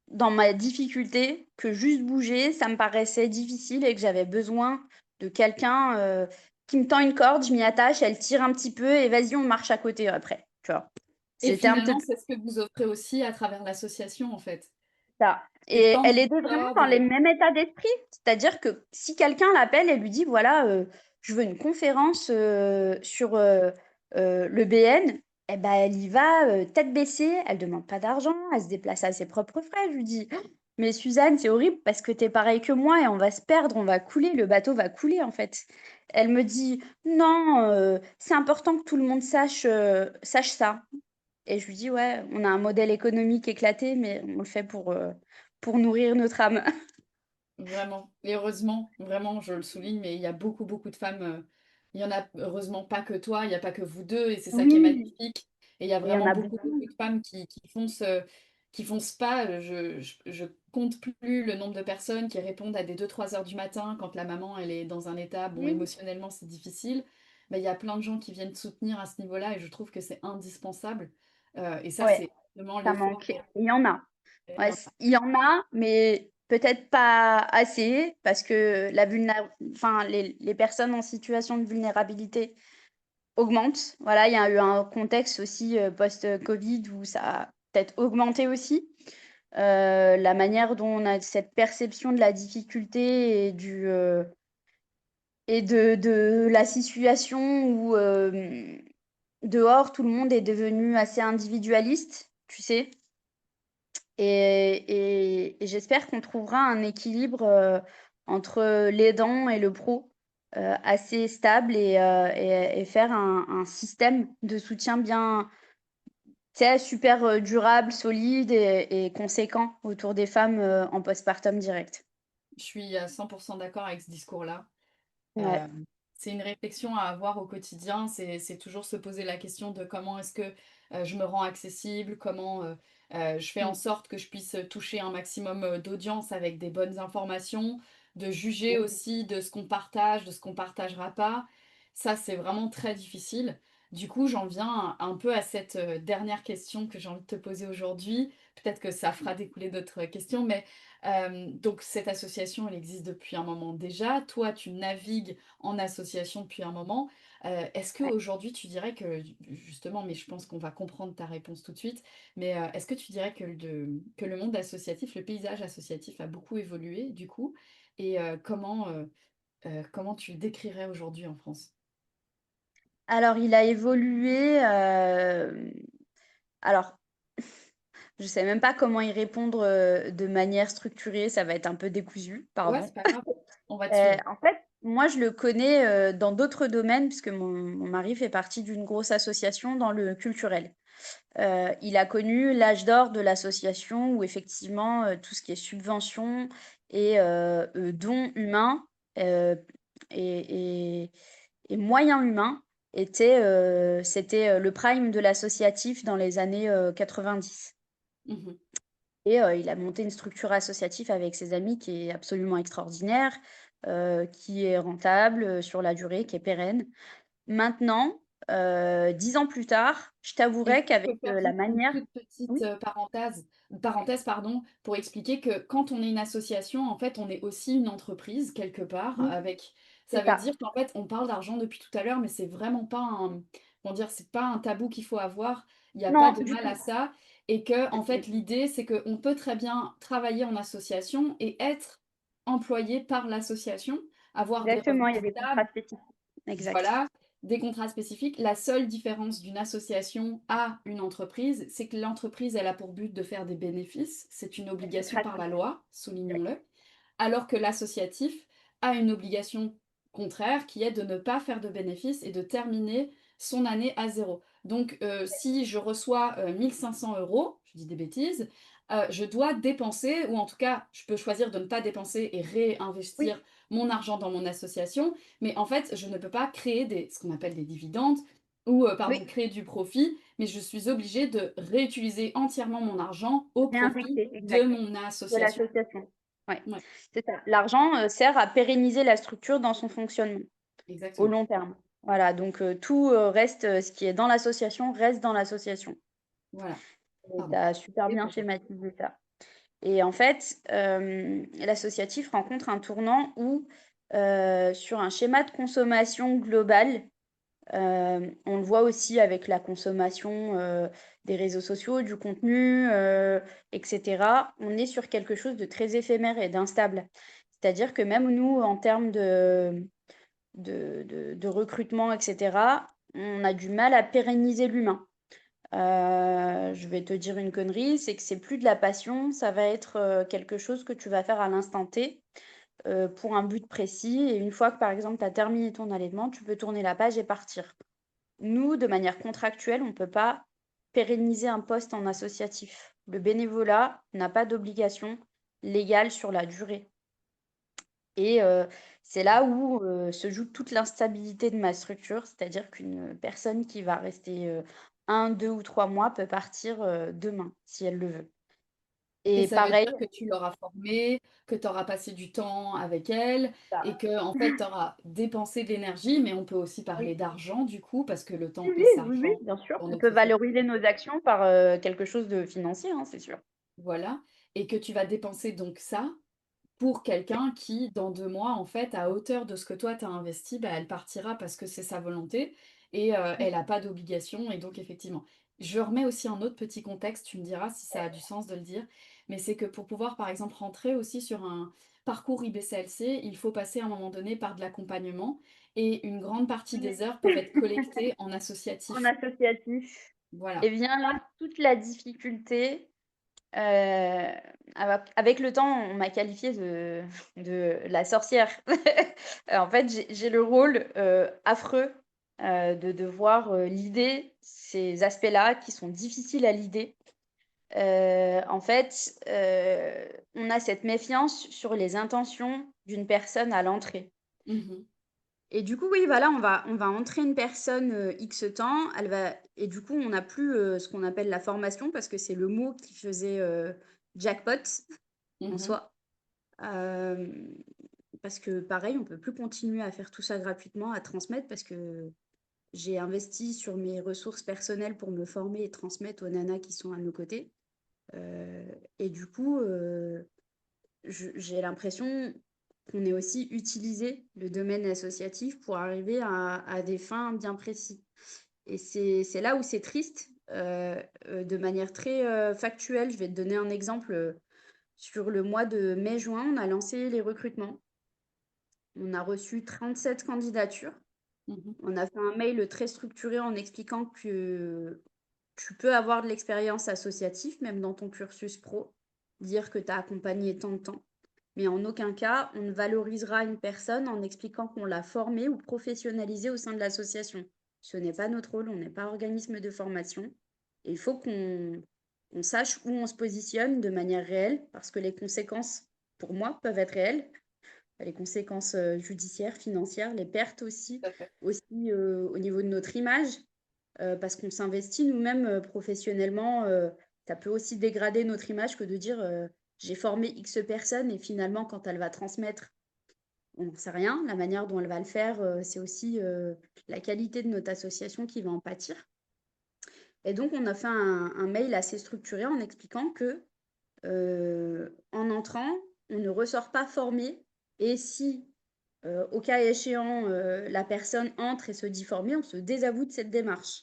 dans ma difficulté que juste bouger, ça me paraissait difficile et que j'avais besoin de quelqu'un, qui me tend une corde, je m'y attache, elle tire un petit peu et vas-y, on marche à côté après, tu vois? Et C'était un petit finalement, peu c'est ce que vous offrez aussi à travers l'association, en fait. ça C'est et tant elle de est vraiment corde dans les mêmes états d'esprit. C'est-à-dire que si quelqu'un l'appelle et lui dit: «Voilà, je veux une conférence, sur, le BN», et bah, elle y va, tête baissée, elle demande pas d'argent, elle se déplace à ses propres frais. Je lui dis: Mais Suzanne, c'est horrible parce que tu es pareil que moi et on va se perdre, on va couler, le bateau va couler en fait. Elle me dit: «Non, c'est important que tout le monde sache ça». Et je lui dis: «Ouais, on a un modèle économique éclaté, mais on le fait pour nourrir notre âme». Vraiment et heureusement, vraiment, je le souligne, mais il y a beaucoup, beaucoup de femmes, il y en a heureusement pas que toi, il y a pas que vous 2, et c'est ça qui est Oui, magnifique, et il y a et il y en vraiment a beaucoup, beaucoup. beaucoup de femmes qui font ce pas, je compte plus le nombre de personnes qui répondent à des 2-3 heures du matin quand la maman, elle est dans un état, bon, Oui, émotionnellement, c'est difficile, mais il y a plein de gens qui viennent soutenir à ce niveau-là et je trouve que c'est indispensable, et ça, ouais, c'est vraiment ça l'effort manque. qu'elle Il y en a. Ouais, fait. il y en a, mais peut-être pas assez parce que enfin, les personnes en situation de vulnérabilité augmentent. Voilà, il y a eu un contexte aussi post-Covid où ça a peut-être augmenté aussi. La manière dont on a cette perception de la difficulté et de la situation où dehors tout le monde est devenu assez individualiste, tu sais. Et j'espère qu'on trouvera un équilibre entre l'aidant et le pro assez stable et faire un système de soutien bien, tu sais, super durable, solide et conséquent autour des femmes en postpartum direct. Je suis à 100 d'accord avec ce discours-là. Ouais. Hem, c'est une réflexion à avoir au quotidien, c'est toujours se poser la question de comment est-ce que, je me rends accessible, comment, je fais en Mm. sorte que je puisse toucher un maximum, d'audience avec des bonnes informations, de juger aussi de ce qu'on partage, de ce qu'on partagera pas. Ça, c'est vraiment très difficile. Du coup, j'en viens un peu à cette, dernière question que j'ai envie de te poser aujourd'hui. Peut-être que ça fera découler d'autres questions, mais donc cette association, elle existe depuis un moment déjà. Toi, tu navigues en association depuis un moment. Est-ce Ouais. qu'aujourd'hui, tu dirais que justement, mais je pense qu'on va comprendre ta réponse tout de suite, mais est-ce que tu dirais que le monde associatif, le paysage associatif a beaucoup évolué du coup? Et comment tu le décrirais aujourd'hui en France? Alors, il a évolué. Alors, je sais même pas comment y répondre de manière structurée. Ça va être un peu décousu, Ouais, pardon. c'est pas grave, on va te suivre. En fait, moi, je le connais, dans d'autres domaines puisque mon mari fait partie d'une grosse association dans le culturel. Il a connu l'âge d'or de l'association où effectivement, tout ce qui est subventions et dons humains, heu et et moyens humains c'était le prime de l'associatif dans les années 90. Mmh. Et il a monté une structure associative avec ses amis qui est absolument extraordinaire, qui est rentable, sur la durée, qui est pérenne. Maintenant, 10 ans plus tard, je Est-ce t'avouerai que je qu'avec, peux faire la juste une manière toute petite, oui, parenthèse, pardon, pour expliquer que quand on est une association, en fait, on est aussi une entreprise quelque part oui, avec ça c'est veut ça, dire qu'en fait, on parle d'argent depuis tout à l'heure, mais c'est vraiment pas un comment dire? C'est pas un tabou qu'il faut avoir. Il y a pas non, de du mal à tout. ça, et que en Mmh. fait, l'idée, c'est qu'on peut très bien travailler en association et être employé par l'association, avoir des Exactement, revenus il y a des stables. contrats spécifiques. Exact. Voilà, des contrats spécifiques. La seule différence d'une association à une entreprise, c'est que l'entreprise, elle a pour but de faire des bénéfices. C'est une La obligation par la lucratif. loi, Exact. soulignons-le. Alors que l'associatif a une obligation contraire qui est de ne pas faire de bénéfices et de terminer son année à zéro. Donc, si je reçois 1 500 euros, je dis des bêtises, je dois dépenser, ou en tout cas, je peux choisir de ne pas dépenser et Oui, réinvestir mon argent dans mon association, mais en fait, je ne peux pas créer ce qu'on appelle des dividendes ou, pardon, oui, créer du profit, mais je suis obligée de réutiliser entièrement mon argent au profit réinjecter, de exact, mon de association. l'association. Ouais, Ouais, c'est ça. L'argent, sert à pérenniser la structure dans son fonctionnement, au exactement. long terme. Voilà, donc tout, reste, ce qui est dans l'association reste dans l'association. Voilà, Et tu pardon. as super Et bien pour toi. schématisé ça. Et en fait, l'associatif rencontre un tournant où, sur un schéma de consommation global, on le voit aussi avec la consommation, des réseaux sociaux, du contenu, et cetera. On est sur quelque chose de très éphémère et d'instable. C'est-à-dire que même nous, en termes de recrutement et cetera, on a du mal à pérenniser l'humain. Je vais te dire une connerie, c'est que c'est plus de la passion, ça va être, quelque chose que tu vas faire à l'instant T, pour un but précis et une fois que, par exemple, tu as terminé ton allaitement, tu peux tourner la page et partir. Nous, de manière contractuelle, on ne peut pas pérenniser un poste en associatif. Le bénévolat n'a pas d'obligation légale sur la durée et c'est là où, se joue toute l'instabilité de ma structure, c'est-à-dire qu'une personne qui va rester, 1, 2 ou 3 mois peut partir, demain, si elle le veut Et et ça veut pareil. dire que tu l'auras formée, que tu auras passé du temps avec elle et que en fait, tu auras dépensé de l'énergie, mais on peut aussi Oui. parler d'argent du coup, parce que le Oui, temps oui, et oui, oui, s'argent bien sûr. dans On notre peut société. valoriser nos actions par, quelque chose de financier, hein, c'est sûr. Voilà, et que tu vas dépenser donc ça pour quelqu'un qui, dans 2 mois, en fait, à hauteur de ce que toi tu as investi, bah, elle partira parce que c'est sa volonté et elle a pas d'obligation et donc effectivement. Je remets aussi un autre petit contexte, tu me diras si ça a du sens de le dire, mais c'est que pour pouvoir, par exemple, rentrer aussi sur un parcours IBCLC, il faut passer à un moment donné par de l'accompagnement et une grande partie Oui. des heures peuvent être collectées en En associatif. associatif et Voilà. vient là toute la difficulté, avec le temps, on m'a qualifiée de la sorcière. En fait, j'ai le rôle, affreux, de devoir, leader ces aspects-là qui sont difficiles à leader. En fait, on a cette méfiance sur les intentions d'une personne à l'entrée. Mmh. Et du coup, oui, voilà, on va entrer une personne, X temps, elle va et du coup, on n'a plus, ce qu'on appelle la formation parce que c'est le mot qui faisait, jackpot en Mmh. soi. Hem, Parce que pareil, on peut plus continuer à faire tout ça gratuitement, à transmettre parce que j'ai investi sur mes ressources personnelles pour me former et transmettre aux nanas qui sont à nos côtés. Et du coup, j'ai l'impression qu'on ait aussi utilisé le domaine associatif pour arriver à des fins bien précis. Et c'est là où c'est triste, de manière très, factuelle. Je vais te donner un exemple, sur le mois de mai-juin, on a lancé les recrutements. On a reçu 37 candidatures. Mmh. On a fait un mail très structuré en expliquant que tu peux avoir de l'expérience associative, même dans ton cursus pro, dire que tu as accompagné tant de temps. Mais en aucun cas, on ne valorisera une personne en expliquant qu'on l'a formée ou professionnalisée au sein de l'association. Ce n'est pas notre rôle, on n'est pas organisme de formation. Et il faut qu'on sache où on se positionne de manière réelle, parce que les conséquences, pour moi, peuvent être réelles. Les conséquences judiciaires, financières, les pertes aussi, Tout à fait. aussi au niveau de notre image, parce qu'on s'investit nous-mêmes professionnellement. Ça peut aussi dégrader notre image que de dire j'ai formé X personnes et finalement, quand elle va transmettre, on n'en sait rien. La manière dont elle va le faire, c'est aussi la qualité de notre association qui va en pâtir. Et donc, on a fait un mail assez structuré en expliquant que en entrant, on ne ressort pas formé et si au cas échéant, la personne entre et se dit formée, on se désavoue de cette démarche.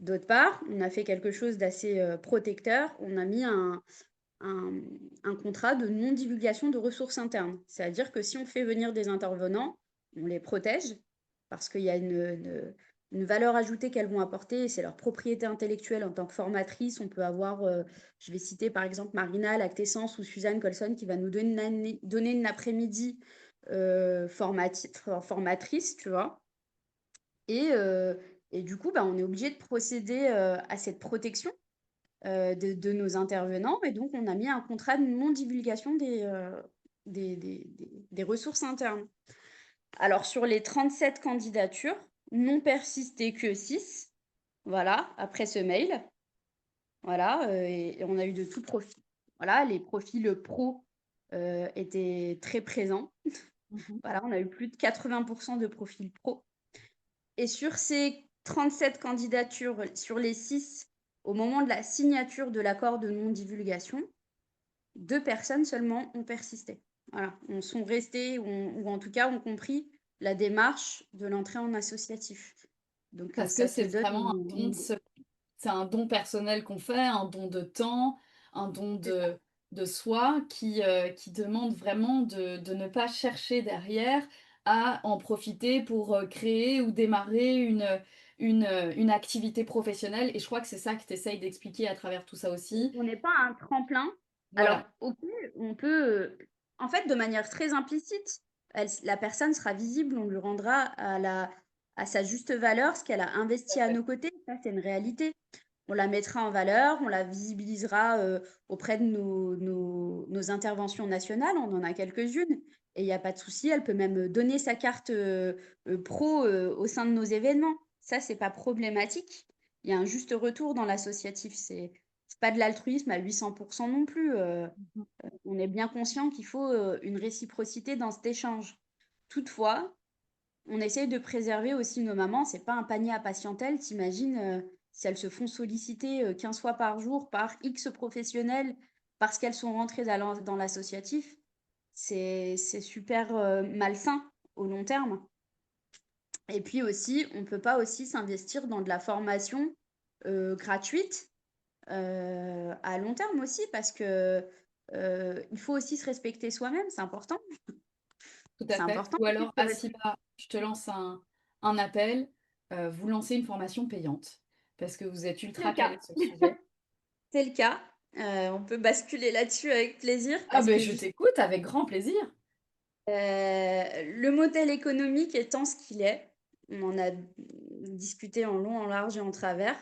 D'autre part, on a fait quelque chose d'assez, protecteur. On a mis un un contrat de non-divulgation de ressources internes. C'est-à-dire que si on fait venir des intervenants, on les protège parce qu'il y a une valeur ajoutée qu'elles vont apporter et c'est leur propriété intellectuelle en tant que formatrice. On peut avoir, je vais citer par exemple Marina Lactessence ou Suzanne Colson qui va nous donner une après-midi, formatrice, tu vois? Et et du coup, bah, on est obligé de procéder, à cette protection, de nos intervenants et donc on a mis un contrat de non-divulgation des ressources internes. Alors sur les 37 candidatures, n'ont persisté que 6, voilà, après ce mail. Voilà, et on a eu de tout profil. Voilà, les profils, pro, étaient très présents. Mmh. Voilà, on a eu plus de 80 de profils pro. Et sur ces 37 candidatures, sur les 6, au moment de la signature de l'accord de non-divulgation, 2 personnes seulement ont persisté. Voilà, on sont restées ou en tout cas ont compris la démarche de l'entrée en associatif. Donc Parce que ça te c'est donne vraiment un don de se c'est un don personnel qu'on fait, un don de temps, un don c'est ça. de soi qui demande vraiment de ne pas chercher derrière à en profiter pour, créer ou démarrer une activité professionnelle et je crois que c'est ça que tu essayes d'expliquer à travers tout ça aussi. On n'est pas un tremplin. Alors, Voilà, OK, on peut, en fait, de manière très implicite, la personne sera visible, on lui rendra à sa juste valeur ce qu'elle a tout investi à à fait. nos côtés. Ça, c'est une réalité. On la mettra en valeur, on la visibilisera, auprès de nos interventions nationales, on en a quelques-unes et il y a pas de souci, elle peut même, donner sa carte, pro, au sein de nos événements. Ça, c'est pas problématique. Il y a un juste retour dans l'associatif, c'est pas de l'altruisme à 800 non plus, Mmh. on est bien conscient qu'il faut, une réciprocité dans cet échange. Toutefois, on essaye de préserver aussi nos mamans, c'est pas un panier à patientèle. Tu si elles se font solliciter, 15 fois par jour par X professionnels parce qu'elles sont rentrées dans l'associatif, c'est super, malsain au long terme. Et puis aussi, on peut pas aussi s'investir dans de la formation, gratuite, à long terme aussi parce que, il faut aussi se respecter soi-même, c'est important. Tout à C'est fait. important Ou aussi de alors, se respecter. Asiba, je te lance un appel, vous lancez une formation payante parce que vous êtes C'est ultra le cas. calé sur le sujet. C'est le cas. On peut basculer là-dessus avec plaisir Ah parce ben que je juste, t'écoute avec grand plaisir. le modèle économique étant ce qu'il est, on en a discuté en long, en large et en travers.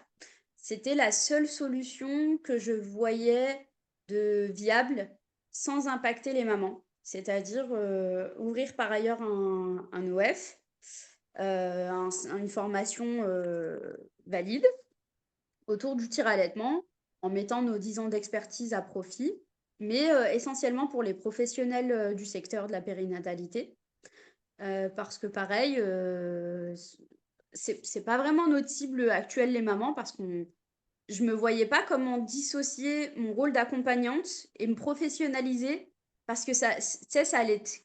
C'était la seule solution que je voyais de viable sans impacter les mamans. C'est-à-dire, ouvrir par ailleurs un OF, une formation, valide autour du tir-allaitement, en mettant nos 10 ans d'expertise à profit, mais essentiellement pour les professionnels, du secteur de la périnatalité. Parce que pareil, c'est pas vraiment notre cible actuelle, les mamans, parce qu'on je me voyais pas comment dissocier mon rôle d'accompagnante et me professionnaliser parce que ça, tu sais, ça allait être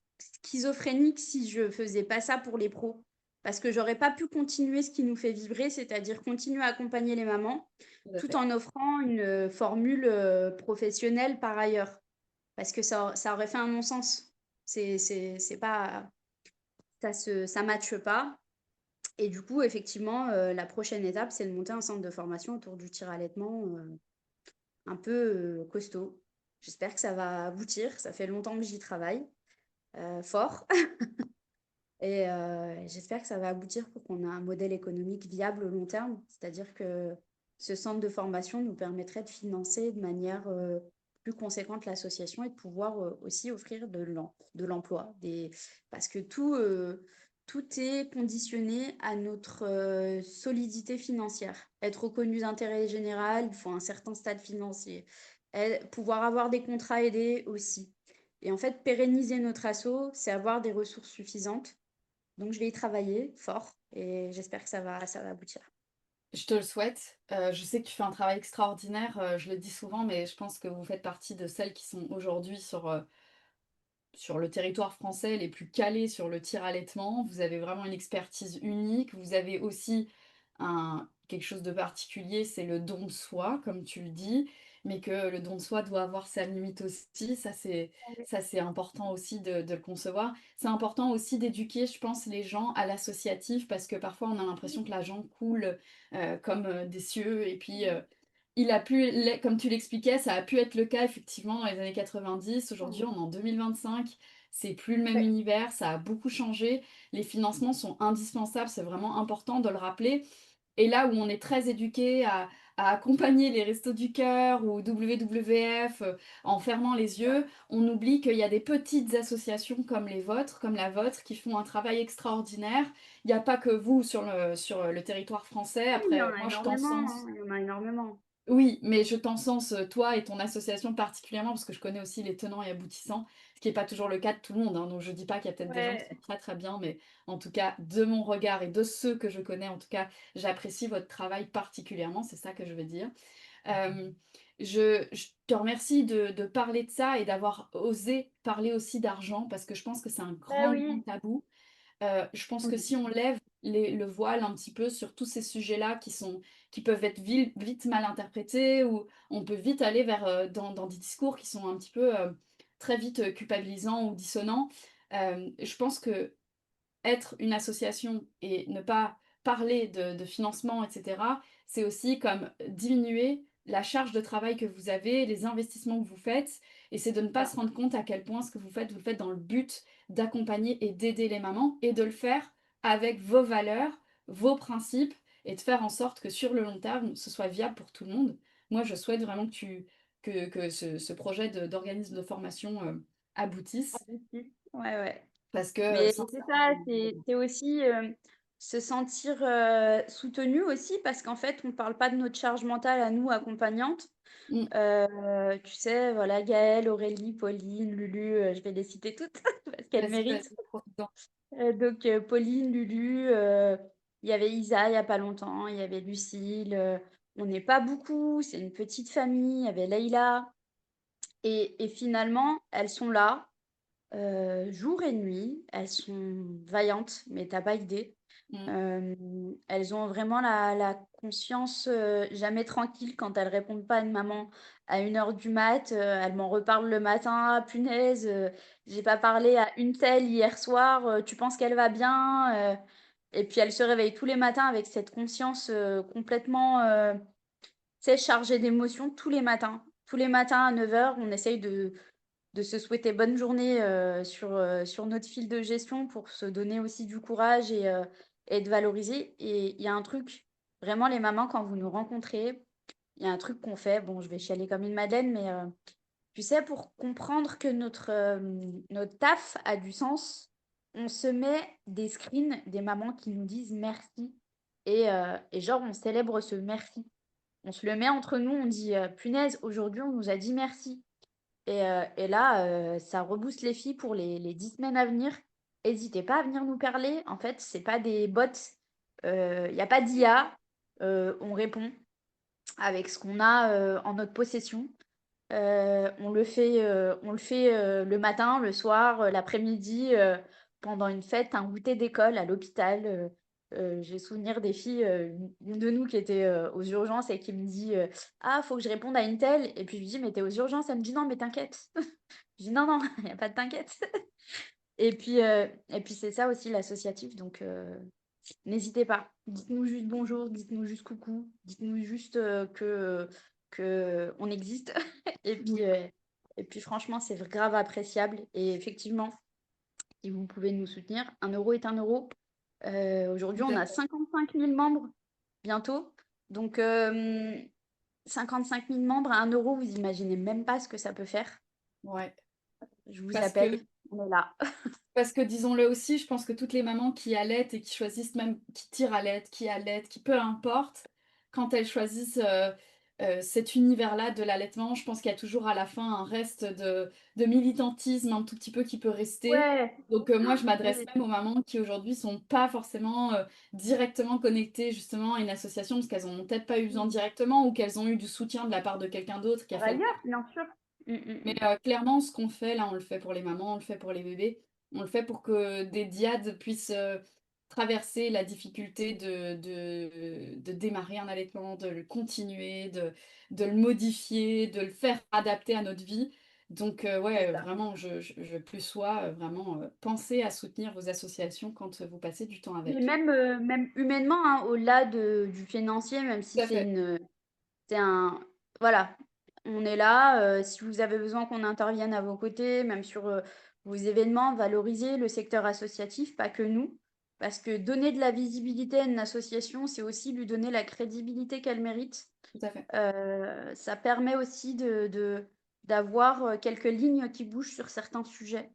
schizophrénique si je faisais pas ça pour les pros. Parce que j'aurais pas pu continuer ce qui nous fait vibrer, c'est-à-dire continuer à accompagner les mamans Tout à tout fait. en offrant une formule professionnelle par ailleurs. Parce que ça aurait fait un non-sens. C'est pas, ça matche pas. Et du coup, effectivement, la prochaine étape, c'est de monter un centre de formation autour du tir-allaitement, un peu, costaud. J'espère que ça va aboutir. Ça fait longtemps que j'y travaille, fort et j'espère que ça va aboutir pour qu'on ait un modèle économique viable au long terme. C'est-à-dire que ce centre de formation nous permettrait de financer de manière, plus conséquente l'association et de pouvoir, aussi offrir de l'emploi. Parce que tout est conditionné à notre, solidité financière. Être reconnu d'intérêt général, il faut un certain stade financier. Pouvoir avoir des contrats aidés aussi. Et en fait, pérenniser notre asso, c'est avoir des ressources suffisantes, donc je vais y travailler fort et j'espère que ça va aboutir. Je te le souhaite. Je sais que tu fais un travail extraordinaire, je le dis souvent, mais je pense que vous faites partie de celles qui sont aujourd'hui sur le territoire français les plus calées sur le tir-allaitement. Vous avez vraiment une expertise unique. Vous avez aussi quelque chose de particulier, c'est le don de soi, comme tu le dis, mais que le don de soi doit avoir sa limite aussi. Ça, c'est important aussi de le concevoir. C'est important aussi d'éduquer, je pense, les gens à l'associatif, parce que parfois on a l'impression que l'argent coule comme des cieux, et puis il a pu, comme tu l'expliquais, ça a pu être le cas effectivement dans les années 90. Aujourd'hui, on est en 2025. C'est plus le même Ouais. univers, ça a beaucoup changé. Les financements sont indispensables, c'est vraiment important de le rappeler. Et là où on est très éduqué à accompagner les Restos du Cœur ou WWF en fermant les yeux, on oublie qu'il y a des petites associations comme les vôtres, comme la vôtre, qui font un travail extraordinaire. Il n'y a pas que vous sur le territoire français. Oui, il y Après, en a moi, je énormément, t'encense. hein, il y en a énormément. Oui, mais je t'encense, toi et ton association particulièrement, parce que je connais aussi les tenants et aboutissants, ce qui n'est pas toujours le cas de tout le monde, hein. Donc je dis pas qu'il y a peut-être des gens qui sont Ouais. très très bien, mais en tout cas, de mon regard et de ceux que je connais, en tout cas, j'apprécie votre travail particulièrement, c'est ça que je veux dire. Euh, je te remercie de parler de ça et d'avoir osé parler aussi d'argent, parce que je pense que c'est un Bah grand, grand oui. tabou. Je pense que Mmh. si on lève le voile un petit peu sur tous ces sujets-là qui peuvent être vite mal interprétés, ou on peut vite aller vers dans des discours qui sont un petit peu très vite culpabilisants ou dissonants. Je pense que être une association et ne pas parler de financement et cetera, c'est aussi comme diminuer la charge de travail que vous avez, les investissements que vous faites et c'est de ne pas ça. se rendre compte à quel point ce que vous le faites dans le but d'accompagner et d'aider les mamans et de le faire avec vos valeurs, vos principes et de faire en sorte que sur le long terme, ce soit viable pour tout le monde. Moi, je souhaite vraiment que ce projet d'organisme de formation, aboutisse Abouti. Ouais, ouais. parce que Mais c'est ça, sincèrement c'est aussi, se sentir, soutenu aussi parce qu'en fait, on parle pas de notre charge mentale à nous, accompagnantes. mmh, Tu sais, voilà, Gaëlle, Aurélie, Pauline, Lulu, je vais les citer toutes parce qu'elles vas-y, méritent. vas-y, profites-en. Donc Pauline, Lulu, il y avait Isa il y a pas longtemps, il y avait Lucille, on n'est pas beaucoup, c'est une petite famille, il y avait Leïla et finalement, elles sont là, jour et nuit, elles sont vaillantes, mais tu as pas idée. Mmh, Elles ont vraiment la conscience, jamais tranquille quand elles répondent pas à une maman à 1 heure du mat, elles m'en reparlent le matin: «Ah punaise, j'ai pas parlé à une telle hier soir, tu penses qu'elle va bien?» Et puis elles se réveillent tous les matins avec cette conscience, complètement, tu sais, chargée d'émotions tous les matins. Tous les matins à 9 heures, on essaye de se souhaiter bonne journée, sur notre fil de gestion pour se donner aussi du courage et de valoriser et il y a un truc, vraiment les mamans quand vous nous rencontrez, il y a un truc qu'on fait, bon je vais chialer comme une madeleine, mais tu sais pour comprendre que notre taf a du sens, on se met des screens des mamans qui nous disent merci et genre on célèbre ce merci. On se le met entre nous, on dit, «Punaise, aujourd'hui on nous a dit merci». Et là, ça rebooste les filles pour les 10 semaines à venir. Hésitez pas à venir nous parler. En fait, c'est pas des bots, il y a pas d'IA, on répond avec ce qu'on a, en notre possession. On le fait, le matin, le soir, l'après-midi, pendant une fête, un goûter d'école à l'hôpital, j'ai souvenir des filles, une de nous qui était, aux urgences et qui me dit, «Ah, faut que je réponde à une telle» et puis je lui dis: «Mais tu es aux urgences?» Elle me dit: «Non, mais t'inquiète». Je dis: «Non, non, il y a pas de t'inquiète» et puis c'est ça aussi l'associatif donc n'hésitez pas. Dites-nous juste bonjour, dites-nous juste coucou, dites-nous juste, que on existe oui, et puis franchement, c'est grave appréciable et effectivement, si vous pouvez nous soutenir, 1 € est 1 €. Aujourd'hui, tout on à a fait. 55 000 membres bientôt, donc 55 000 membres à 1 €, vous imaginez même pas ce que ça peut faire. Ouais, Je vous parce que appelle, on est là. parce que disons-le aussi, je pense que toutes les mamans qui allaitent et qui choisissent même qui tirent à l'aide, qui allaitent, qui peu importe, quand elles choisissent, cet univers-là de l'allaitement, je pense qu'il y a toujours à la fin un reste de militantisme un tout petit peu qui peut rester. Ouais, Donc, moi je m'adresse oui, même aux mamans qui aujourd'hui sont pas forcément, directement connectées justement à une association parce qu'elles en ont peut-être pas eu besoin mmh, directement ou qu'elles ont eu du soutien de la part de quelqu'un d'autre qui a par fait le ailleurs, bien sûr. Mmh, mais mmh clairement, ce qu'on fait là, on le fait pour les mamans, on le fait pour les bébés. On le fait pour que des diades puissent, traverser la difficulté de démarrer un allaitement, de le continuer, de le modifier, de le faire adapter à notre vie. Donc c'est ouais, ça. vraiment, je plus sois, vraiment, pensez à soutenir vos associations quand, vous passez du temps Mais avec. même humainement, hein, au-delà du financier, même si Tout à c'est fait, une, c'est un voilà, on est là, si vous avez besoin qu'on intervienne à vos côtés, même sur, vos événements, valoriser le secteur associatif, pas que nous. Parce que donner de la visibilité à une association, c'est aussi lui donner la crédibilité qu'elle mérite. tout à fait. Ça permet aussi d'avoir, quelques lignes qui bougent sur certains sujets.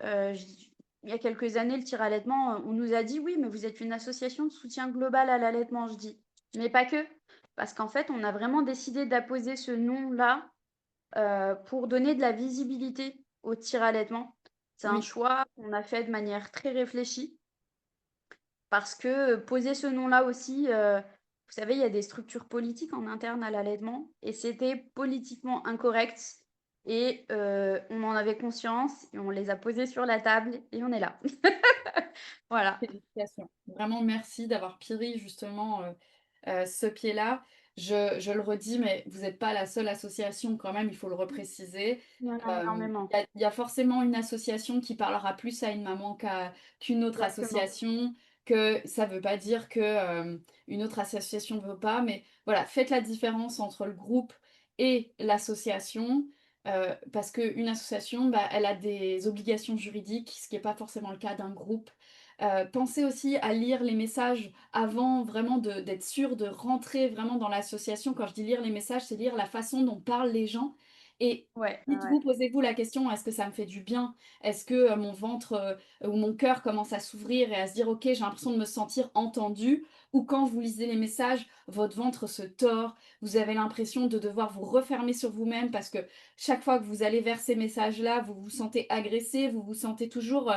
J Il y a quelques années, le tir-allaitement, on nous a dit: «Oui, mais vous êtes une association de soutien global à l'allaitement». Je dis: «Mais pas que». Parce qu'en fait, on a vraiment décidé d'apposer ce nom-là, pour donner de la visibilité au tir-allaitement. C'est un Oui, choix qu'on a fait de manière très réfléchie parce que, poser ce nom-là aussi, vous savez, il y a des structures politiques en interne à l'allaitement et c'était politiquement incorrect et on en avait conscience et on les a posés sur la table et on est là. Voilà. félicitations. Vraiment merci d'avoir pris justement, ce pied-là. Je le redis, mais vous n'êtes pas la seule association quand même, il faut le repréciser. Il y en a énormément. Il y a forcément une association qui parlera plus à une maman qu'une autre Exactement. association. que ça veut pas dire que, une autre association ne veut pas, mais voilà, faites la différence entre le groupe et l'association, parce qu'une association, bah, elle a des obligations juridiques, ce qui est pas forcément le cas d'un groupe. Pensez aussi à lire les messages avant vraiment d'être sûr de rentrer vraiment dans l'association. Quand je dis lire les messages, c'est lire la façon dont parlent les gens et Ouais, ouais, ouais. dites-vous, posez-vous la question: «Est-ce que ça me fait du bien? Est-ce que, mon ventre, ou mon cœur commence à s'ouvrir et à se dire: "OK, j'ai l'impression de me sentir entendu"?» ou quand vous lisez les messages, votre ventre se tord, vous avez l'impression de devoir vous refermer sur vous-même parce que chaque fois que vous allez vers ces messages-là, vous vous sentez agressé, vous vous sentez toujours,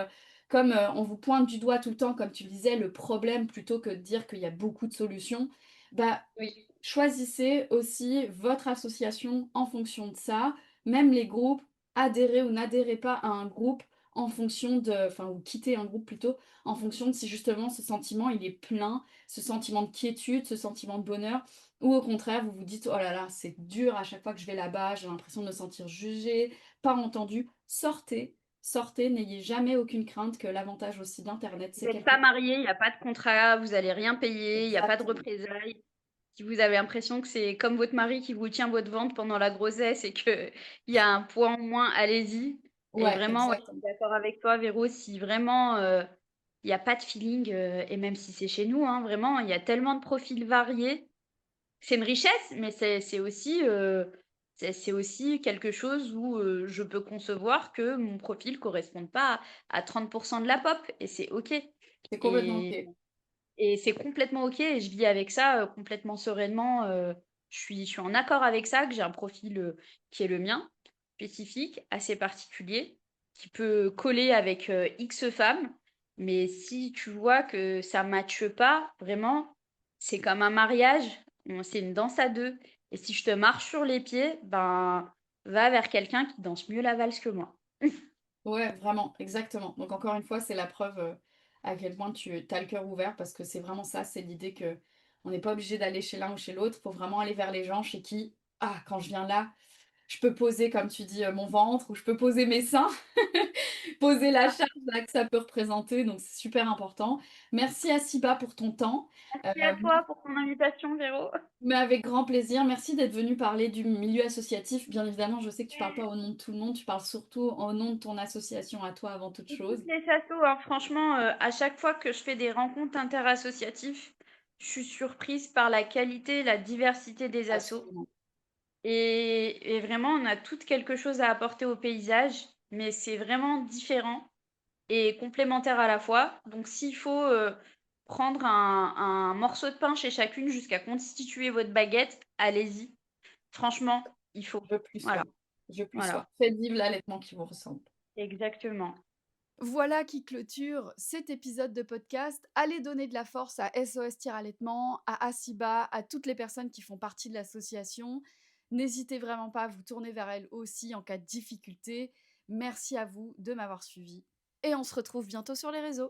comme, on vous pointe du doigt tout le temps, comme tu le disais, le problème plutôt que de dire qu'il y a beaucoup de solutions. Bah, Oui. choisissez aussi votre association en fonction de ça, même les groupes, adhérez ou n'adhérez pas à un groupe en fonction de enfin ou quittez un groupe plutôt, en fonction de si justement ce sentiment il est plein, ce sentiment de quiétude, ce sentiment de bonheur ou au contraire vous vous dites: «Oh là là, c'est dur à chaque fois que je vais là-bas, j'ai l'impression de me sentir jugée, pas entendue». Sortez, sortez, n'ayez jamais aucune crainte que l'avantage aussi d'internet, Vous c'est êtes quelque pas mariés, il y a pas de contrat, vous allez rien payer, il y a pas de exactement. représailles. Si vous avez l'impression que c'est comme votre mari qui vous tient votre ventre pendant la grossesse et qu'il y a un poids en moins, allez-y. Et Ouais, vraiment, ouais, je suis exactement. d'accord avec toi, Véro, si vraiment, il y a pas de feeling, et même si c'est chez nous, hein, vraiment, il y a tellement de profils variés. C'est une richesse, mais c'est aussi, c'est aussi quelque chose où, je peux concevoir que mon profil corresponde pas à 30 de la pop et c'est OK. C'est complètement Et OK. et c'est complètement OK et je vis avec ça, complètement sereinement, je suis en accord avec ça, que j'ai un profil, qui est le mien, spécifique, assez particulier, qui peut coller avec, X femmes. Mais si tu vois que ça matche pas, vraiment, c'est comme un mariage, c'est une danse à 2 et si je te marche sur les pieds, ben, va vers quelqu'un qui danse mieux la valse que moi. Ouais, vraiment, exactement. Donc encore une fois, c'est la preuve, à quel point tu as le cœur ouvert parce que c'est vraiment ça, c'est l'idée que on n'est pas obligé d'aller chez l'un ou chez l'autre. Il faut vraiment aller vers les gens chez qui: «Ah, quand je viens là, je peux poser, comme tu dis, mon ventre ou je peux poser mes seins». Poser la charge là que ça peut représenter, donc c'est super important. Merci à Siba pour ton temps. Merci à toi pour ton invitation, Véro. Mais avec grand plaisir. Merci d'être venu parler du milieu associatif. Bien évidemment, je sais que tu parles pas au nom de tout le monde, tu parles surtout au nom de ton association à toi avant toute Et toutes chose. les assos, hein, franchement, à chaque fois que je fais des rencontres interassociatives, je suis surprise par la qualité et la diversité des assos Absolument. et vraiment on a toutes quelque chose à apporter au paysage, mais c'est vraiment différent et complémentaire à la fois. Donc s'il faut, prendre un morceau de pain chez chacune jusqu'à constituer votre baguette, allez-y. Franchement, il faut. Je plus Voilà, sois. Je plus sois. voilà, Faites vivre l'allaitement qui vous ressemble. exactement. Voilà qui clôture cet épisode de podcast. Allez donner de la force à SOS Tir Allaitement, à Asiba, à toutes les personnes qui font partie de l'association. N'hésitez vraiment pas à vous tourner vers elles aussi en cas de difficulté. Merci à vous de m'avoir suivi et on se retrouve bientôt sur les réseaux.